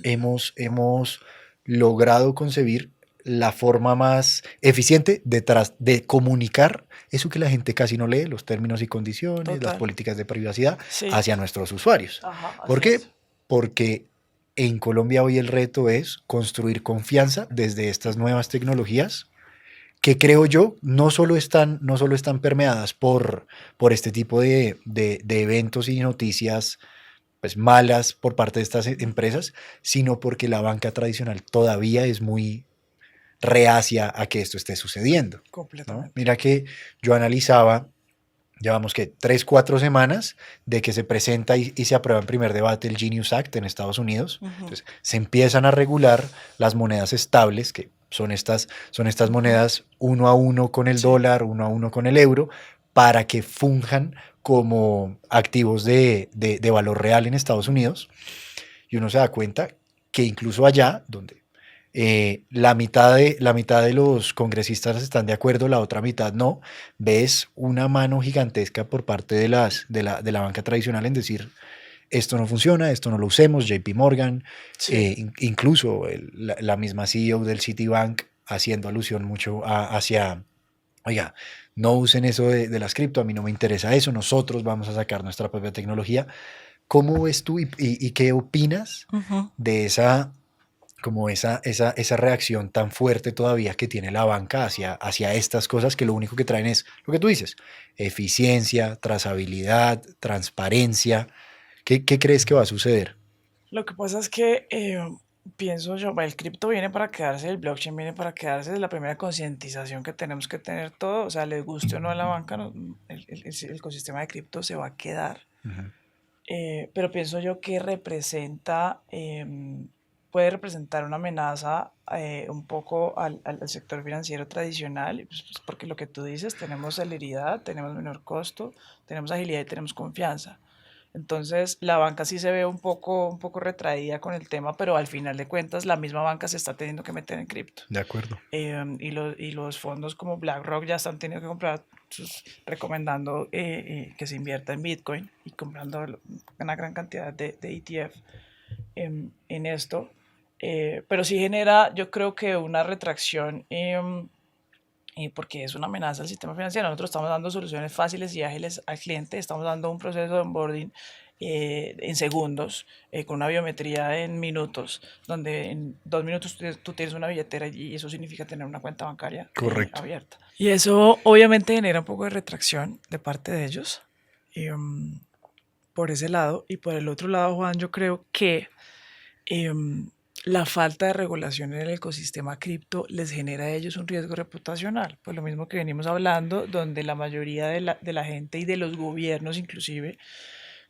Speaker 1: hemos logrado concebir la forma más eficiente de comunicar eso que la gente casi no lee, los términos y condiciones, las
Speaker 2: total.
Speaker 1: políticas de privacidad,
Speaker 2: Sí,
Speaker 1: hacia nuestros usuarios.
Speaker 2: ajá,
Speaker 1: ¿Por
Speaker 2: así
Speaker 1: qué?
Speaker 2: es.
Speaker 1: Porque en Colombia hoy el reto es construir confianza desde estas nuevas tecnologías que creo yo no solo están permeadas por este tipo de eventos y noticias pues, malas por parte de estas empresas, sino porque la banca tradicional todavía es muy reacia a que esto esté sucediendo, ¿no?
Speaker 2: Completamente.
Speaker 1: Mira que yo analizaba, llevamos que 3, 4 semanas de que se presenta y se aprueba en primer debate el Genius Act en Estados Unidos.
Speaker 2: Ujú,
Speaker 1: Entonces, se empiezan a regular las monedas estables, que son estas
Speaker 2: ujú,
Speaker 1: monedas uno a uno con el
Speaker 2: sí,
Speaker 1: dólar, uno a uno con el euro, para que funjan como activos de valor real en Estados Unidos. Y uno se da cuenta que incluso allá, donde la mitad de los congresistas están de acuerdo, la otra mitad no, ves una mano gigantesca por parte de la banca tradicional en decir, esto no funciona, esto no lo usemos, JP Morgan,
Speaker 2: sí,
Speaker 1: incluso la misma CEO del Citibank haciendo alusión mucho hacia, oiga, no usen eso de las cripto, a mí no me interesa eso, nosotros vamos a sacar nuestra propia tecnología. ¿Cómo ves tú y qué opinas
Speaker 2: ujú.
Speaker 1: de esa reacción tan fuerte todavía que tiene la banca hacia estas cosas que lo único que traen es lo que tú dices, eficiencia, trazabilidad, transparencia? ¿Qué crees que va a suceder?
Speaker 2: Lo que pasa es que pienso yo, el cripto viene para quedarse, el blockchain viene para quedarse, es la primera concientización que tenemos que tener todo, o sea, les guste o no a la banca, el ecosistema de cripto se va a quedar.
Speaker 1: Ujú.
Speaker 2: Pero pienso yo que puede representar una amenaza un poco al sector financiero tradicional, y pues, porque lo que tú dices, tenemos celeridad, tenemos menor costo, tenemos agilidad y tenemos confianza. Entonces, la banca sí se ve un poco retraída con el tema, pero al final de cuentas, la misma banca se está teniendo que meter en cripto.
Speaker 1: De acuerdo.
Speaker 2: Y los fondos como BlackRock ya están teniendo que comprar, recomendando que se invierta en Bitcoin y comprando una gran cantidad de ETF en esto. Pero sí genera, yo creo que una retracción, porque es una amenaza al sistema financiero. Nosotros estamos dando soluciones fáciles y ágiles al cliente, estamos dando un proceso de onboarding en segundos, con una biometría en minutos, donde en 2 minutos tú tienes una billetera y eso significa tener una cuenta bancaria
Speaker 1: Correcto.
Speaker 2: abierta. Y eso obviamente genera un poco de retracción de parte de ellos, por ese lado. Y por el otro lado, Juan, yo creo que la falta de regulación en el ecosistema cripto les genera a ellos un riesgo reputacional. Pues lo mismo que venimos hablando, donde la mayoría de la gente y de los gobiernos inclusive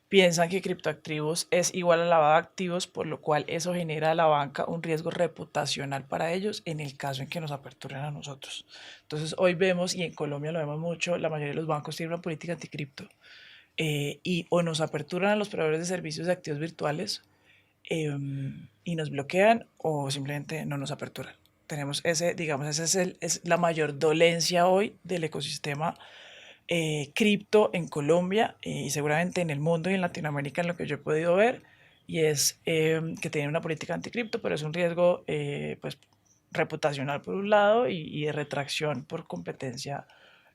Speaker 2: piensan que criptoactivos es igual a lavado de activos, por lo cual eso genera a la banca un riesgo reputacional para ellos en el caso en que nos aperturen a nosotros. Entonces hoy vemos, y en Colombia lo vemos mucho, la mayoría de los bancos tienen una política anticripto, y o nos aperturan a los proveedores de servicios de activos virtuales, y nos bloquean, o simplemente no nos aperturan. Tenemos ese, digamos, esa es la mayor dolencia hoy del ecosistema cripto en Colombia, y seguramente en el mundo y en Latinoamérica, en lo que yo he podido ver, y es que tienen una política anticripto, pero es un riesgo pues reputacional por un lado y de retracción por competencia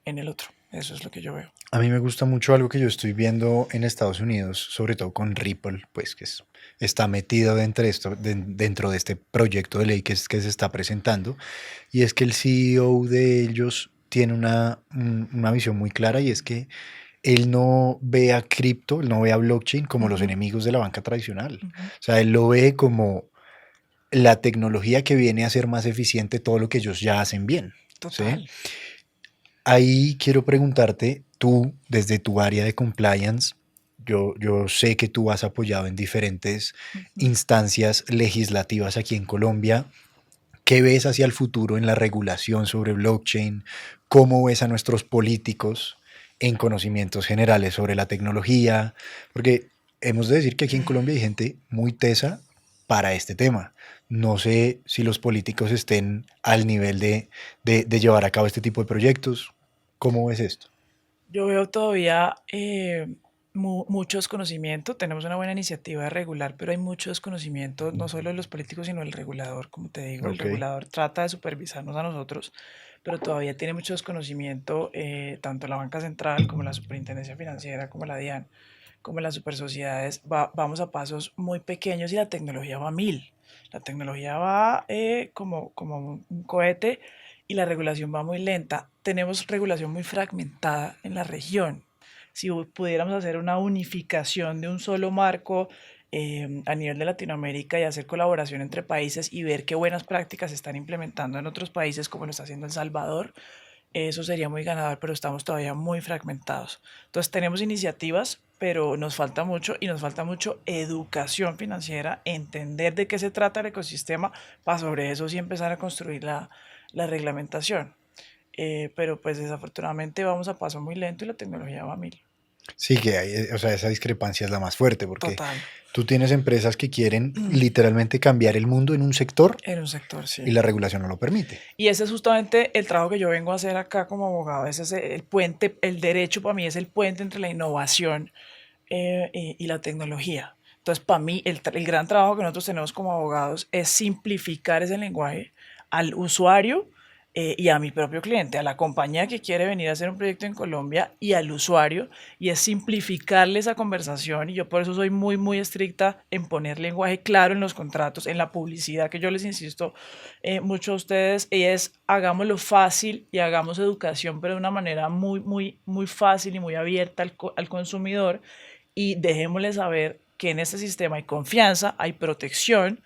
Speaker 2: en el otro. Eso es lo que yo veo.
Speaker 1: A mí me gusta mucho algo que yo estoy viendo en Estados Unidos, sobre todo con Ripple, pues que está metido dentro de este proyecto de ley que se está presentando, y es que el CEO de ellos tiene una visión muy clara, y es que él no ve a cripto, él no ve a blockchain como los
Speaker 2: Ujú,
Speaker 1: enemigos de la banca tradicional.
Speaker 2: ujú,
Speaker 1: O sea, él lo ve como la tecnología que viene a hacer más eficiente todo lo que ellos ya hacen bien, ¿sí?
Speaker 2: total.
Speaker 1: Ahí quiero preguntarte, tú, desde tu área de compliance, yo sé que tú has apoyado en diferentes
Speaker 2: Ujú.
Speaker 1: instancias legislativas aquí en Colombia. ¿Qué ves hacia el futuro en la regulación sobre blockchain? ¿Cómo ves a nuestros políticos en conocimientos generales sobre la tecnología? Porque hemos de decir que aquí en Colombia hay gente muy tesa para este tema. No sé si los políticos estén al nivel de llevar a cabo este tipo de proyectos. ¿Cómo ves esto?
Speaker 2: Yo veo todavía mucho desconocimiento. Tenemos una buena iniciativa de regular, pero hay mucho desconocimiento, no solo de los políticos, sino del regulador. Como te digo, el
Speaker 1: Ok,
Speaker 2: regulador trata de supervisarnos a nosotros, pero todavía tiene mucho desconocimiento, tanto la banca central como la superintendencia financiera, como la DIAN, como las supersociedades. Vamos a pasos muy pequeños y la tecnología va a mil. La tecnología va como un cohete y la regulación va muy lenta. Tenemos regulación muy fragmentada en la región. Si pudiéramos hacer una unificación de un solo marco a nivel de Latinoamérica y hacer colaboración entre países y ver qué buenas prácticas se están implementando en otros países, como lo está haciendo El Salvador, eso sería muy ganador, pero estamos todavía muy fragmentados. Entonces tenemos iniciativas, pero nos falta mucho y nos falta mucho educación financiera, entender de qué se trata el ecosistema para sobre eso sí empezar a construir la reglamentación. Pero pues desafortunadamente vamos a paso muy lento y la tecnología va a mil.
Speaker 1: sí que hay, o sea, esa discrepancia es la más fuerte porque
Speaker 2: Total.
Speaker 1: tú tienes empresas que quieren literalmente cambiar el mundo en un sector
Speaker 2: En un sector,
Speaker 1: y
Speaker 2: sí.
Speaker 1: la regulación no lo permite.
Speaker 2: Y ese es justamente el trabajo que yo vengo a hacer acá como abogado. Ese es el puente, el derecho para mí es el puente entre la innovación y la tecnología. Entonces, para mí, el gran trabajo que nosotros tenemos como abogados es simplificar ese lenguaje al usuario y a mi propio cliente, a la compañía que quiere venir a hacer un proyecto en Colombia y al usuario, y es simplificarle esa conversación. Y yo por eso soy muy, muy estricta en poner lenguaje claro en los contratos, en la publicidad, que yo les insisto mucho a ustedes, y es hagámoslo fácil y hagamos educación, pero de una manera muy, muy, muy fácil y muy abierta al consumidor, y dejémosle saber que en este sistema hay confianza, hay protección,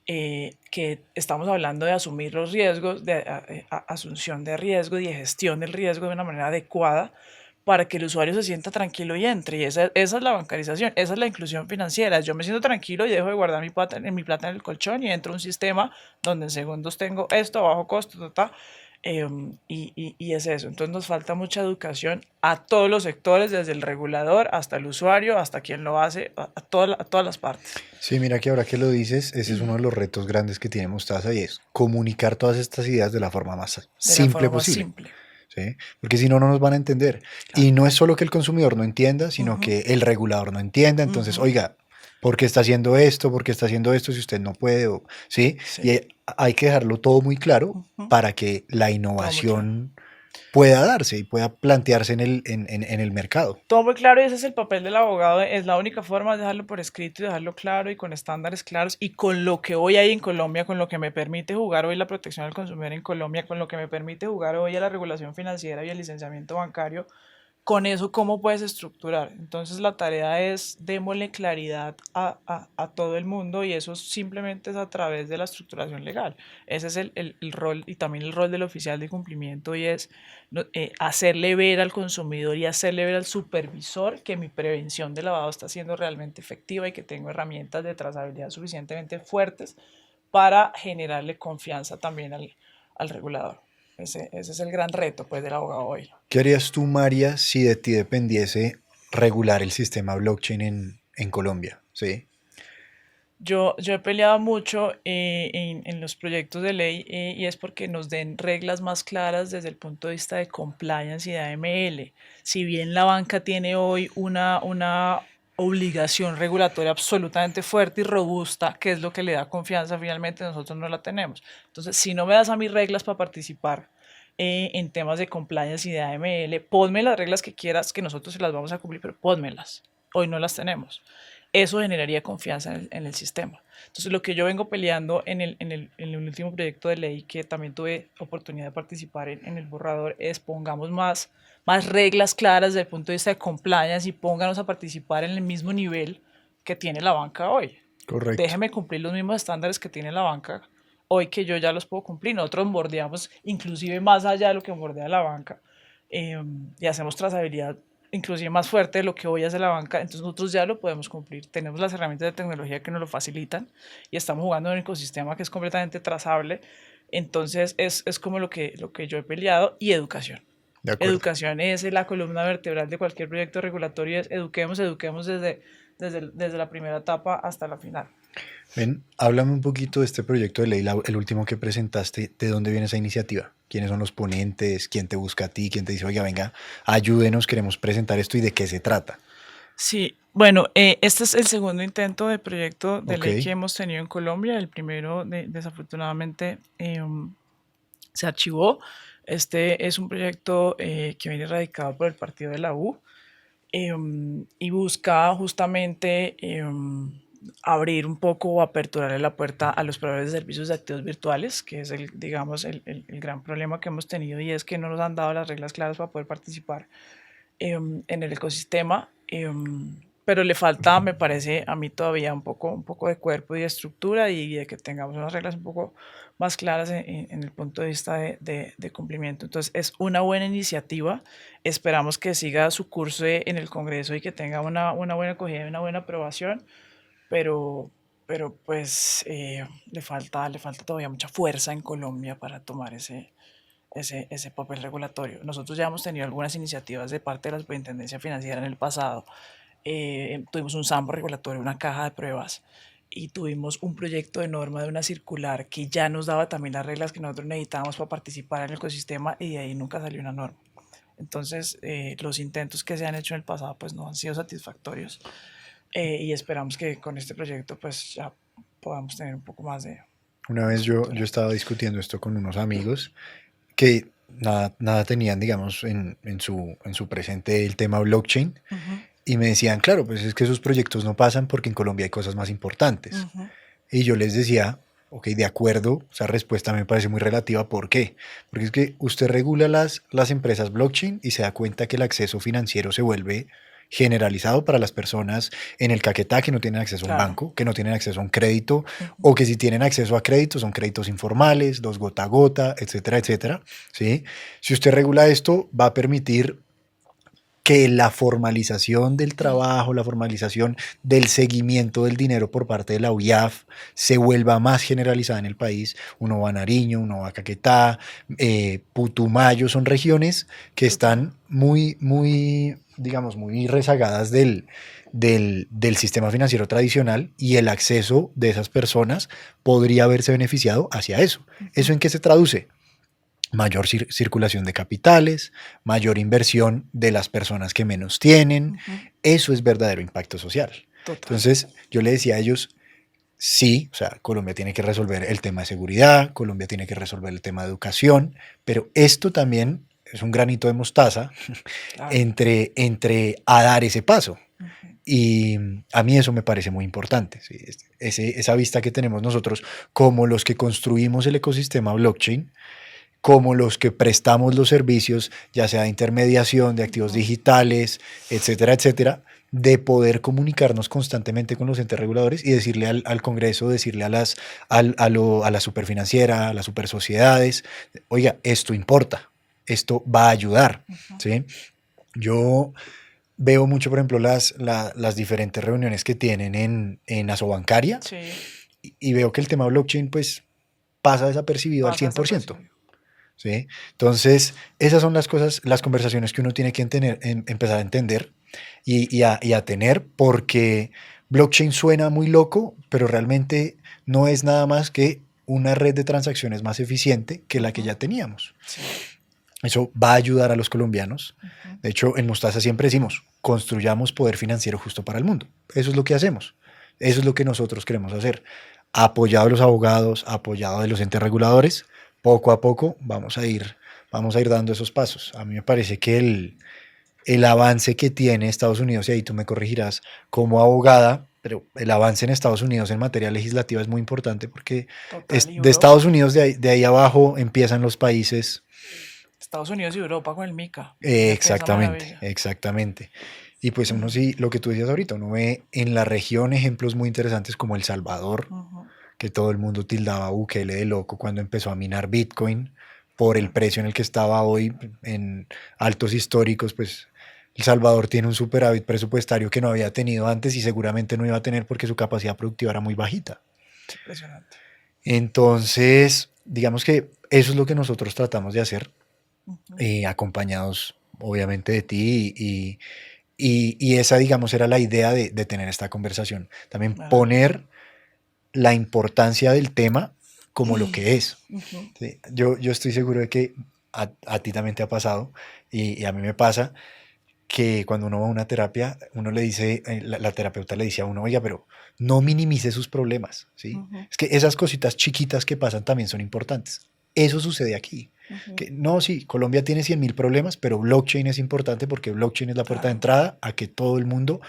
Speaker 2: que estamos hablando de asumir los riesgos, de asunción de riesgo y de gestión del riesgo de una manera adecuada para que el usuario se sienta tranquilo y entre. Y esa es la bancarización, esa es la inclusión financiera. Yo me siento tranquilo y dejo de guardar mi plata en el colchón y entro a un sistema donde en segundos tengo esto a bajo costo, y es eso. Entonces nos falta mucha educación a todos los sectores, desde el regulador hasta el usuario, hasta quien lo hace, a todas las partes.
Speaker 1: Sí, mira que ahora que lo dices, ese es uno de los retos grandes que tiene Mostaza y es comunicar todas estas ideas de la forma más
Speaker 2: De la
Speaker 1: simple
Speaker 2: forma más
Speaker 1: posible.
Speaker 2: simple.
Speaker 1: ¿Sí? Porque si no, no nos van a entender. Y
Speaker 2: Claro.
Speaker 1: no es solo que el consumidor no entienda, sino
Speaker 2: Ujú,
Speaker 1: que el regulador no entienda. Entonces,
Speaker 2: ujú.
Speaker 1: oiga, ¿por qué está haciendo esto? ¿Por qué está haciendo esto si usted no puede? ¿Sí? Y
Speaker 2: Sí.
Speaker 1: hay que dejarlo todo muy claro
Speaker 2: Ujú.
Speaker 1: para que la
Speaker 2: Todo muy claro.
Speaker 1: innovación pueda darse y pueda plantearse en el mercado.
Speaker 2: Todo muy claro, y ese es el papel del abogado. Es la única forma de dejarlo por escrito y dejarlo claro y con estándares claros y con lo que hoy hay en Colombia, con lo que me permite jugar hoy la protección al consumidor en Colombia, con lo que me permite jugar hoy a la regulación financiera y el licenciamiento bancario. Con eso, ¿cómo puedes estructurar? Entonces la tarea es démosle claridad a todo el mundo, y eso simplemente es a través de la estructuración legal. Ese es el rol, y también el rol del oficial de cumplimiento, y es hacerle ver al consumidor y hacerle ver al supervisor que mi prevención de lavado está siendo realmente efectiva y que tengo herramientas de trazabilidad suficientemente fuertes para generarle confianza también al regulador. Ese es el gran reto, pues, del abogado hoy.
Speaker 1: ¿Qué harías tú, María, si de ti dependiese regular el sistema blockchain en Colombia? ¿Sí?
Speaker 2: Yo he peleado mucho en los proyectos de ley, y es porque nos den reglas más claras desde el punto de vista de compliance y de AML. Si bien la banca tiene hoy una obligación regulatoria absolutamente fuerte y robusta, que es lo que le da confianza, finalmente nosotros no la tenemos. Entonces, si no me das a mis reglas para participar en temas de compliance y de AML, ponme las reglas que quieras, que nosotros se las vamos a cumplir, pero pónmelas. Hoy no las tenemos. Eso generaría confianza en el sistema. Entonces, lo que yo vengo peleando en el último proyecto de ley, que también tuve oportunidad de participar en el borrador, es pongamos más reglas claras desde el punto de vista de compliance y pónganos a participar en el mismo nivel que tiene la banca hoy.
Speaker 1: Correcto.
Speaker 2: Déjeme cumplir los mismos estándares que tiene la banca hoy, que yo ya los puedo cumplir. Nosotros bordeamos inclusive más allá de lo que bordea la banca, y hacemos trazabilidad inclusive más fuerte de lo que hoy hace la banca. Entonces nosotros ya lo podemos cumplir. Tenemos las herramientas de tecnología que nos lo facilitan y estamos jugando en un ecosistema que es completamente trazable. Entonces es como lo que yo he peleado. Y educación.
Speaker 1: De acuerdo.
Speaker 2: Educación es la columna vertebral de cualquier proyecto regulatorio. Es eduquemos desde la primera etapa hasta la final.
Speaker 1: Ven, háblame un poquito de este proyecto de ley, el último que presentaste, ¿de dónde viene esa iniciativa? ¿Quiénes son los ponentes? ¿Quién te busca a ti? ¿Quién te dice, oiga, venga, ayúdenos, queremos presentar esto y de qué se trata?
Speaker 2: Sí, bueno, este es el segundo intento de proyecto de
Speaker 1: Ok,
Speaker 2: ley que hemos tenido en Colombia. El primero, desafortunadamente, se archivó. Este es un proyecto que viene radicado por el partido de la U, y busca justamente abrir un poco o aperturarle la puerta a los proveedores de servicios de activos virtuales, que es digamos, el gran problema que hemos tenido, y es que no nos han dado las reglas claras para poder participar en el ecosistema, pero le falta, me parece a mí todavía un poco de cuerpo y de estructura, y de que tengamos unas reglas un poco más claras en el punto de vista de cumplimiento. Entonces es una buena iniciativa, esperamos que siga su curso en el Congreso y que tenga una buena acogida y una buena aprobación, pero, pero pues le falta todavía mucha fuerza en Colombia para tomar ese papel regulatorio. Nosotros ya hemos tenido algunas iniciativas de parte de la Superintendencia Financiera en el pasado. Tuvimos un sambo regulatorio, una caja de pruebas, y tuvimos un proyecto de norma de una circular que ya nos daba también las reglas que nosotros necesitábamos para participar en el ecosistema, y de ahí nunca salió una norma. Entonces, los intentos que se han hecho en el pasado pues no han sido satisfactorios, y esperamos que con este proyecto pues ya podamos tener un poco más
Speaker 1: una
Speaker 2: de
Speaker 1: vez yo
Speaker 2: estructura.
Speaker 1: estaba discutiendo esto con unos amigos que nada tenían, digamos, en su presente el tema blockchain
Speaker 2: Uh -huh,
Speaker 1: y me decían, claro, pues es que esos proyectos no pasan porque en Colombia hay cosas más
Speaker 2: uh
Speaker 1: importantes.
Speaker 2: -huh,
Speaker 1: Y yo les decía, ok, de acuerdo, esa respuesta me parece muy relativa. ¿Por qué? Porque es que usted regula las empresas blockchain y se da cuenta que el acceso financiero se vuelve generalizado para las personas en el Caquetá que no tienen acceso a un
Speaker 2: claro.
Speaker 1: banco, que no tienen acceso a un crédito,
Speaker 2: Uh -huh,
Speaker 1: o que si tienen acceso a créditos son créditos informales, dos gota a gota, etcétera, etcétera. ¿Sí? Si usted regula esto, va a permitir que la formalización del trabajo, la formalización del seguimiento del dinero por parte de la UIAF se vuelva más generalizada en el país. Uno va a Nariño, uno va a Caquetá, Putumayo, son regiones que
Speaker 2: total.
Speaker 1: están digamos, muy rezagadas del sistema financiero tradicional y el acceso de esas personas podría haberse beneficiado hacia eso.
Speaker 2: Uh -huh,
Speaker 1: ¿Eso en qué se traduce? Mayor circulación de capitales, mayor inversión de las personas que menos
Speaker 2: uh
Speaker 1: tienen.
Speaker 2: -huh,
Speaker 1: Eso es verdadero impacto social.
Speaker 2: total.
Speaker 1: Entonces, yo le decía a ellos, sí, o sea, Colombia tiene que resolver el tema de seguridad, Colombia tiene que resolver el tema de educación, pero esto también es un granito de mostaza
Speaker 2: Claro.
Speaker 1: entre a dar ese paso.
Speaker 2: Uh -huh,
Speaker 1: Y a mí eso me parece muy importante, ¿sí? Esa vista que tenemos nosotros como los que construimos el ecosistema blockchain, como los que prestamos los servicios, ya sea de intermediación, de
Speaker 2: uh
Speaker 1: activos
Speaker 2: -huh.
Speaker 1: digitales, etcétera, etcétera, de poder comunicarnos constantemente con los entes reguladores y decirle al Congreso, decirle a la superfinanciera, a las supersociedades, oiga, esto importa, esto va a ayudar.
Speaker 2: Uh -huh.
Speaker 1: ¿Sí? Yo veo mucho, por ejemplo, las diferentes reuniones que tienen en Asobancaria
Speaker 2: Sí,
Speaker 1: y veo que el tema blockchain pues pasa desapercibido al
Speaker 2: pasa
Speaker 1: 100%.
Speaker 2: desapercibido.
Speaker 1: ¿Sí? Entonces, esas son las cosas, las conversaciones que uno tiene que empezar a entender y a tener, porque blockchain suena muy loco, pero realmente no es nada más que una red de transacciones más eficiente que
Speaker 2: Uh
Speaker 1: la que
Speaker 2: -huh.
Speaker 1: ya teníamos.
Speaker 2: Sí.
Speaker 1: Eso va a ayudar a los colombianos.
Speaker 2: Uh -huh.
Speaker 1: De hecho, en Mostaza siempre decimos, construyamos poder financiero justo para el mundo. Eso es lo que hacemos. Eso es lo que nosotros queremos hacer. Apoyado de los abogados, apoyado de los entes reguladores, poco a poco vamos a ir dando esos pasos. A mí me parece que el avance que tiene Estados Unidos, y ahí tú me corregirás como abogada, pero el avance en Estados Unidos en materia legislativa es muy importante porque
Speaker 2: Total. Y
Speaker 1: de
Speaker 2: Europa.
Speaker 1: Estados Unidos, de ahí abajo, empiezan los países.
Speaker 2: Estados Unidos y Europa con el MICA. Mira que esa
Speaker 1: Exactamente,
Speaker 2: maravilla.
Speaker 1: exactamente. Y pues uno sí, lo que tú decías ahorita, uno ve en la región ejemplos muy interesantes como El Salvador,
Speaker 2: Uh -huh.
Speaker 1: que todo el mundo tildaba a Bukele de loco cuando empezó a minar Bitcoin por el
Speaker 2: Claro.
Speaker 1: precio en el que estaba hoy en altos históricos, pues El Salvador tiene un superávit presupuestario que no había tenido antes y seguramente no iba a tener porque su capacidad productiva era muy bajita.
Speaker 2: Es impresionante.
Speaker 1: Entonces, digamos que eso es lo que nosotros tratamos de hacer,
Speaker 2: Uh -huh.
Speaker 1: acompañados obviamente de ti y esa, digamos, era la idea de tener esta conversación. También poner
Speaker 2: Maravilloso.
Speaker 1: la importancia del tema como lo que es.
Speaker 2: Ujú.
Speaker 1: ¿Sí? Yo estoy seguro de que a ti también te ha pasado y a mí me pasa que cuando uno va a una terapia, uno le dice, la terapeuta le dice a uno, oiga, pero no minimice sus problemas, ¿sí?
Speaker 2: Ujú.
Speaker 1: Es que esas cositas chiquitas que pasan también son importantes. Eso sucede aquí.
Speaker 2: Ujú.
Speaker 1: Que no, sí, Colombia tiene 100.000 problemas, pero blockchain es importante porque blockchain es la puerta de
Speaker 2: Claro.
Speaker 1: entrada a que todo el mundo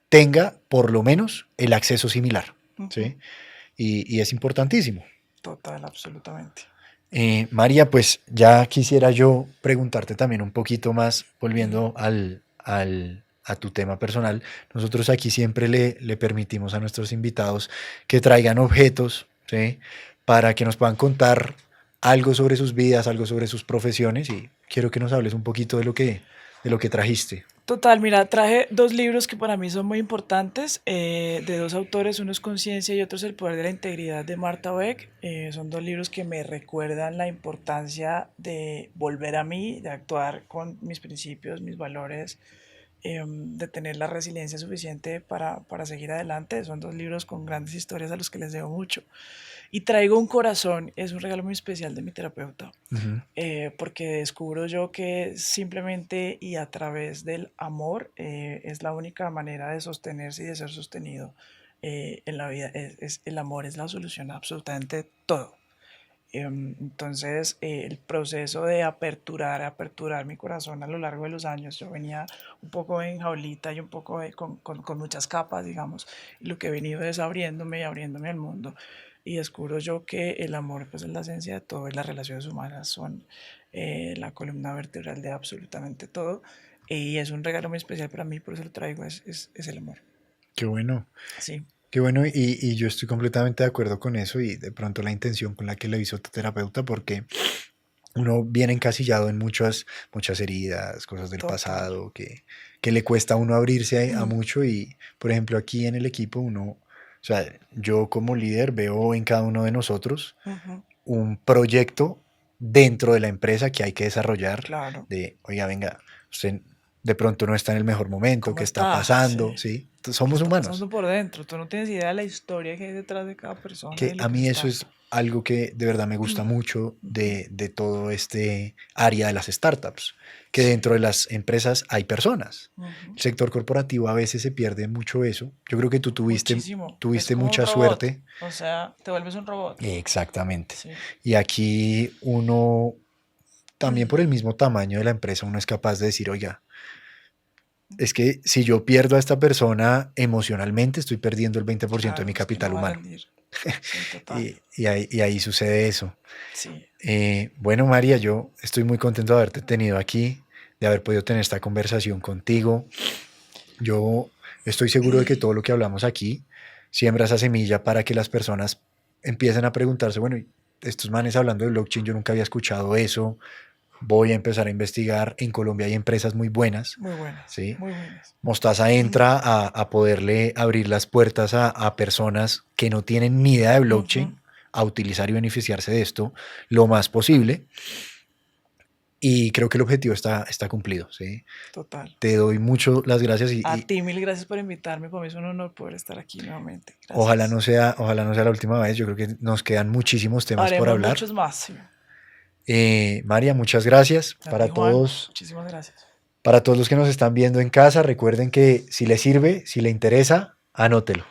Speaker 1: tenga por lo menos el acceso similar,
Speaker 2: Ujú.
Speaker 1: ¿sí? Y es importantísimo.
Speaker 2: Total, absolutamente.
Speaker 1: María, pues ya quisiera yo preguntarte también un poquito más, volviendo a tu tema personal. Nosotros aquí siempre le permitimos a nuestros invitados que traigan objetos, ¿sí? Para que nos puedan contar algo sobre sus vidas, algo sobre sus profesiones y quiero que nos hables un poquito de lo que trajiste.
Speaker 2: Total, mira, traje dos libros que para mí son muy importantes, de dos autores, uno es Conciencia y otro es El poder de la integridad de Marta Beck. Son dos libros que me recuerdan la importancia de volver a mí, de actuar con mis principios, mis valores, de tener la resiliencia suficiente para seguir adelante. Son dos libros con grandes historias a los que les debo mucho. Y traigo un corazón, es un regalo muy especial de mi terapeuta,
Speaker 1: Ujú.
Speaker 2: porque descubro yo que simplemente y a través del amor es la única manera de sostenerse y de ser sostenido en la vida. El amor es la solución a absolutamente todo. Entonces, el proceso de aperturar mi corazón a lo largo de los años, yo venía un poco en jaulita y un poco con muchas capas, digamos, y lo que he venido es abriéndome y abriéndome al mundo. Y descubro yo que el amor pues, es la esencia de todo y las relaciones humanas son la columna vertebral de absolutamente todo. Y es un regalo muy especial para mí, por eso lo traigo, es el amor.
Speaker 1: Qué bueno.
Speaker 2: Sí,
Speaker 1: Qué bueno, y yo estoy completamente de acuerdo con eso y de pronto la intención con la que lo hizo tu terapeuta, porque uno viene encasillado en muchas heridas, cosas del
Speaker 2: total.
Speaker 1: pasado, que le cuesta a uno abrirse a mucho y, por ejemplo, aquí en el equipo uno, o sea, yo como líder veo en cada uno de nosotros
Speaker 2: Ujú.
Speaker 1: un proyecto dentro de la empresa que hay que desarrollar
Speaker 2: Claro.
Speaker 1: de, oiga, venga, usted de pronto no está en el mejor momento,
Speaker 2: ¿Cómo
Speaker 1: ¿qué está
Speaker 2: está? Sí.
Speaker 1: pasando? ¿Sí?
Speaker 2: ¿Qué
Speaker 1: Somos
Speaker 2: está
Speaker 1: humanos.
Speaker 2: pasando por dentro? Tú no tienes idea de la historia que hay detrás de cada persona y
Speaker 1: Que
Speaker 2: de lo
Speaker 1: a
Speaker 2: que se
Speaker 1: mí eso
Speaker 2: está.
Speaker 1: es algo que de verdad me gusta mucho
Speaker 2: Ujú.
Speaker 1: de todo este área de las startups, que
Speaker 2: Sí.
Speaker 1: dentro de las empresas hay personas.
Speaker 2: Ujú.
Speaker 1: El sector corporativo a veces se pierde mucho eso. Yo creo que tú
Speaker 2: Muchísimo. Es
Speaker 1: tuviste
Speaker 2: como un
Speaker 1: mucha
Speaker 2: robot.
Speaker 1: suerte.
Speaker 2: O sea, te vuelves un robot.
Speaker 1: Exactamente.
Speaker 2: Sí.
Speaker 1: Y aquí uno, también por el mismo tamaño de la empresa, uno es capaz de decir, oiga, es que si yo pierdo a esta persona emocionalmente, estoy perdiendo el 20% de mi
Speaker 2: Claro, es que no
Speaker 1: capital
Speaker 2: va a
Speaker 1: humano.
Speaker 2: rendir. Sí, total.
Speaker 1: Y ahí sucede eso.
Speaker 2: Sí.
Speaker 1: Bueno, María, yo estoy muy contento de haberte tenido aquí, de haber podido tener esta conversación contigo. Yo estoy seguro de que todo lo que hablamos aquí siembra esa semilla para que las personas empiecen a preguntarse, bueno, estos manes hablando de blockchain, yo nunca había escuchado eso, voy a empezar a investigar. En Colombia hay empresas muy buenas,
Speaker 2: Muy buenas.
Speaker 1: ¿sí?
Speaker 2: Muy buenas.
Speaker 1: Mostaza entra a poderle abrir las puertas a personas que no tienen ni idea de
Speaker 2: Ujú.
Speaker 1: blockchain a utilizar y beneficiarse de esto lo más posible. Y creo que el objetivo está cumplido, ¿sí?
Speaker 2: Total.
Speaker 1: Te doy mucho las gracias
Speaker 2: A
Speaker 1: y
Speaker 2: ti mil gracias por invitarme. Para mí es un honor poder estar aquí nuevamente. Gracias.
Speaker 1: ojalá no sea la última vez. Yo creo que nos quedan muchísimos temas por
Speaker 2: Haremos
Speaker 1: hablar.
Speaker 2: muchos más. Sí.
Speaker 1: María, muchas gracias
Speaker 2: A ti, Juan. Muchísimas gracias.
Speaker 1: para todos los que nos están viendo en casa. Recuerden que si les sirve, si le interesa, anótelo.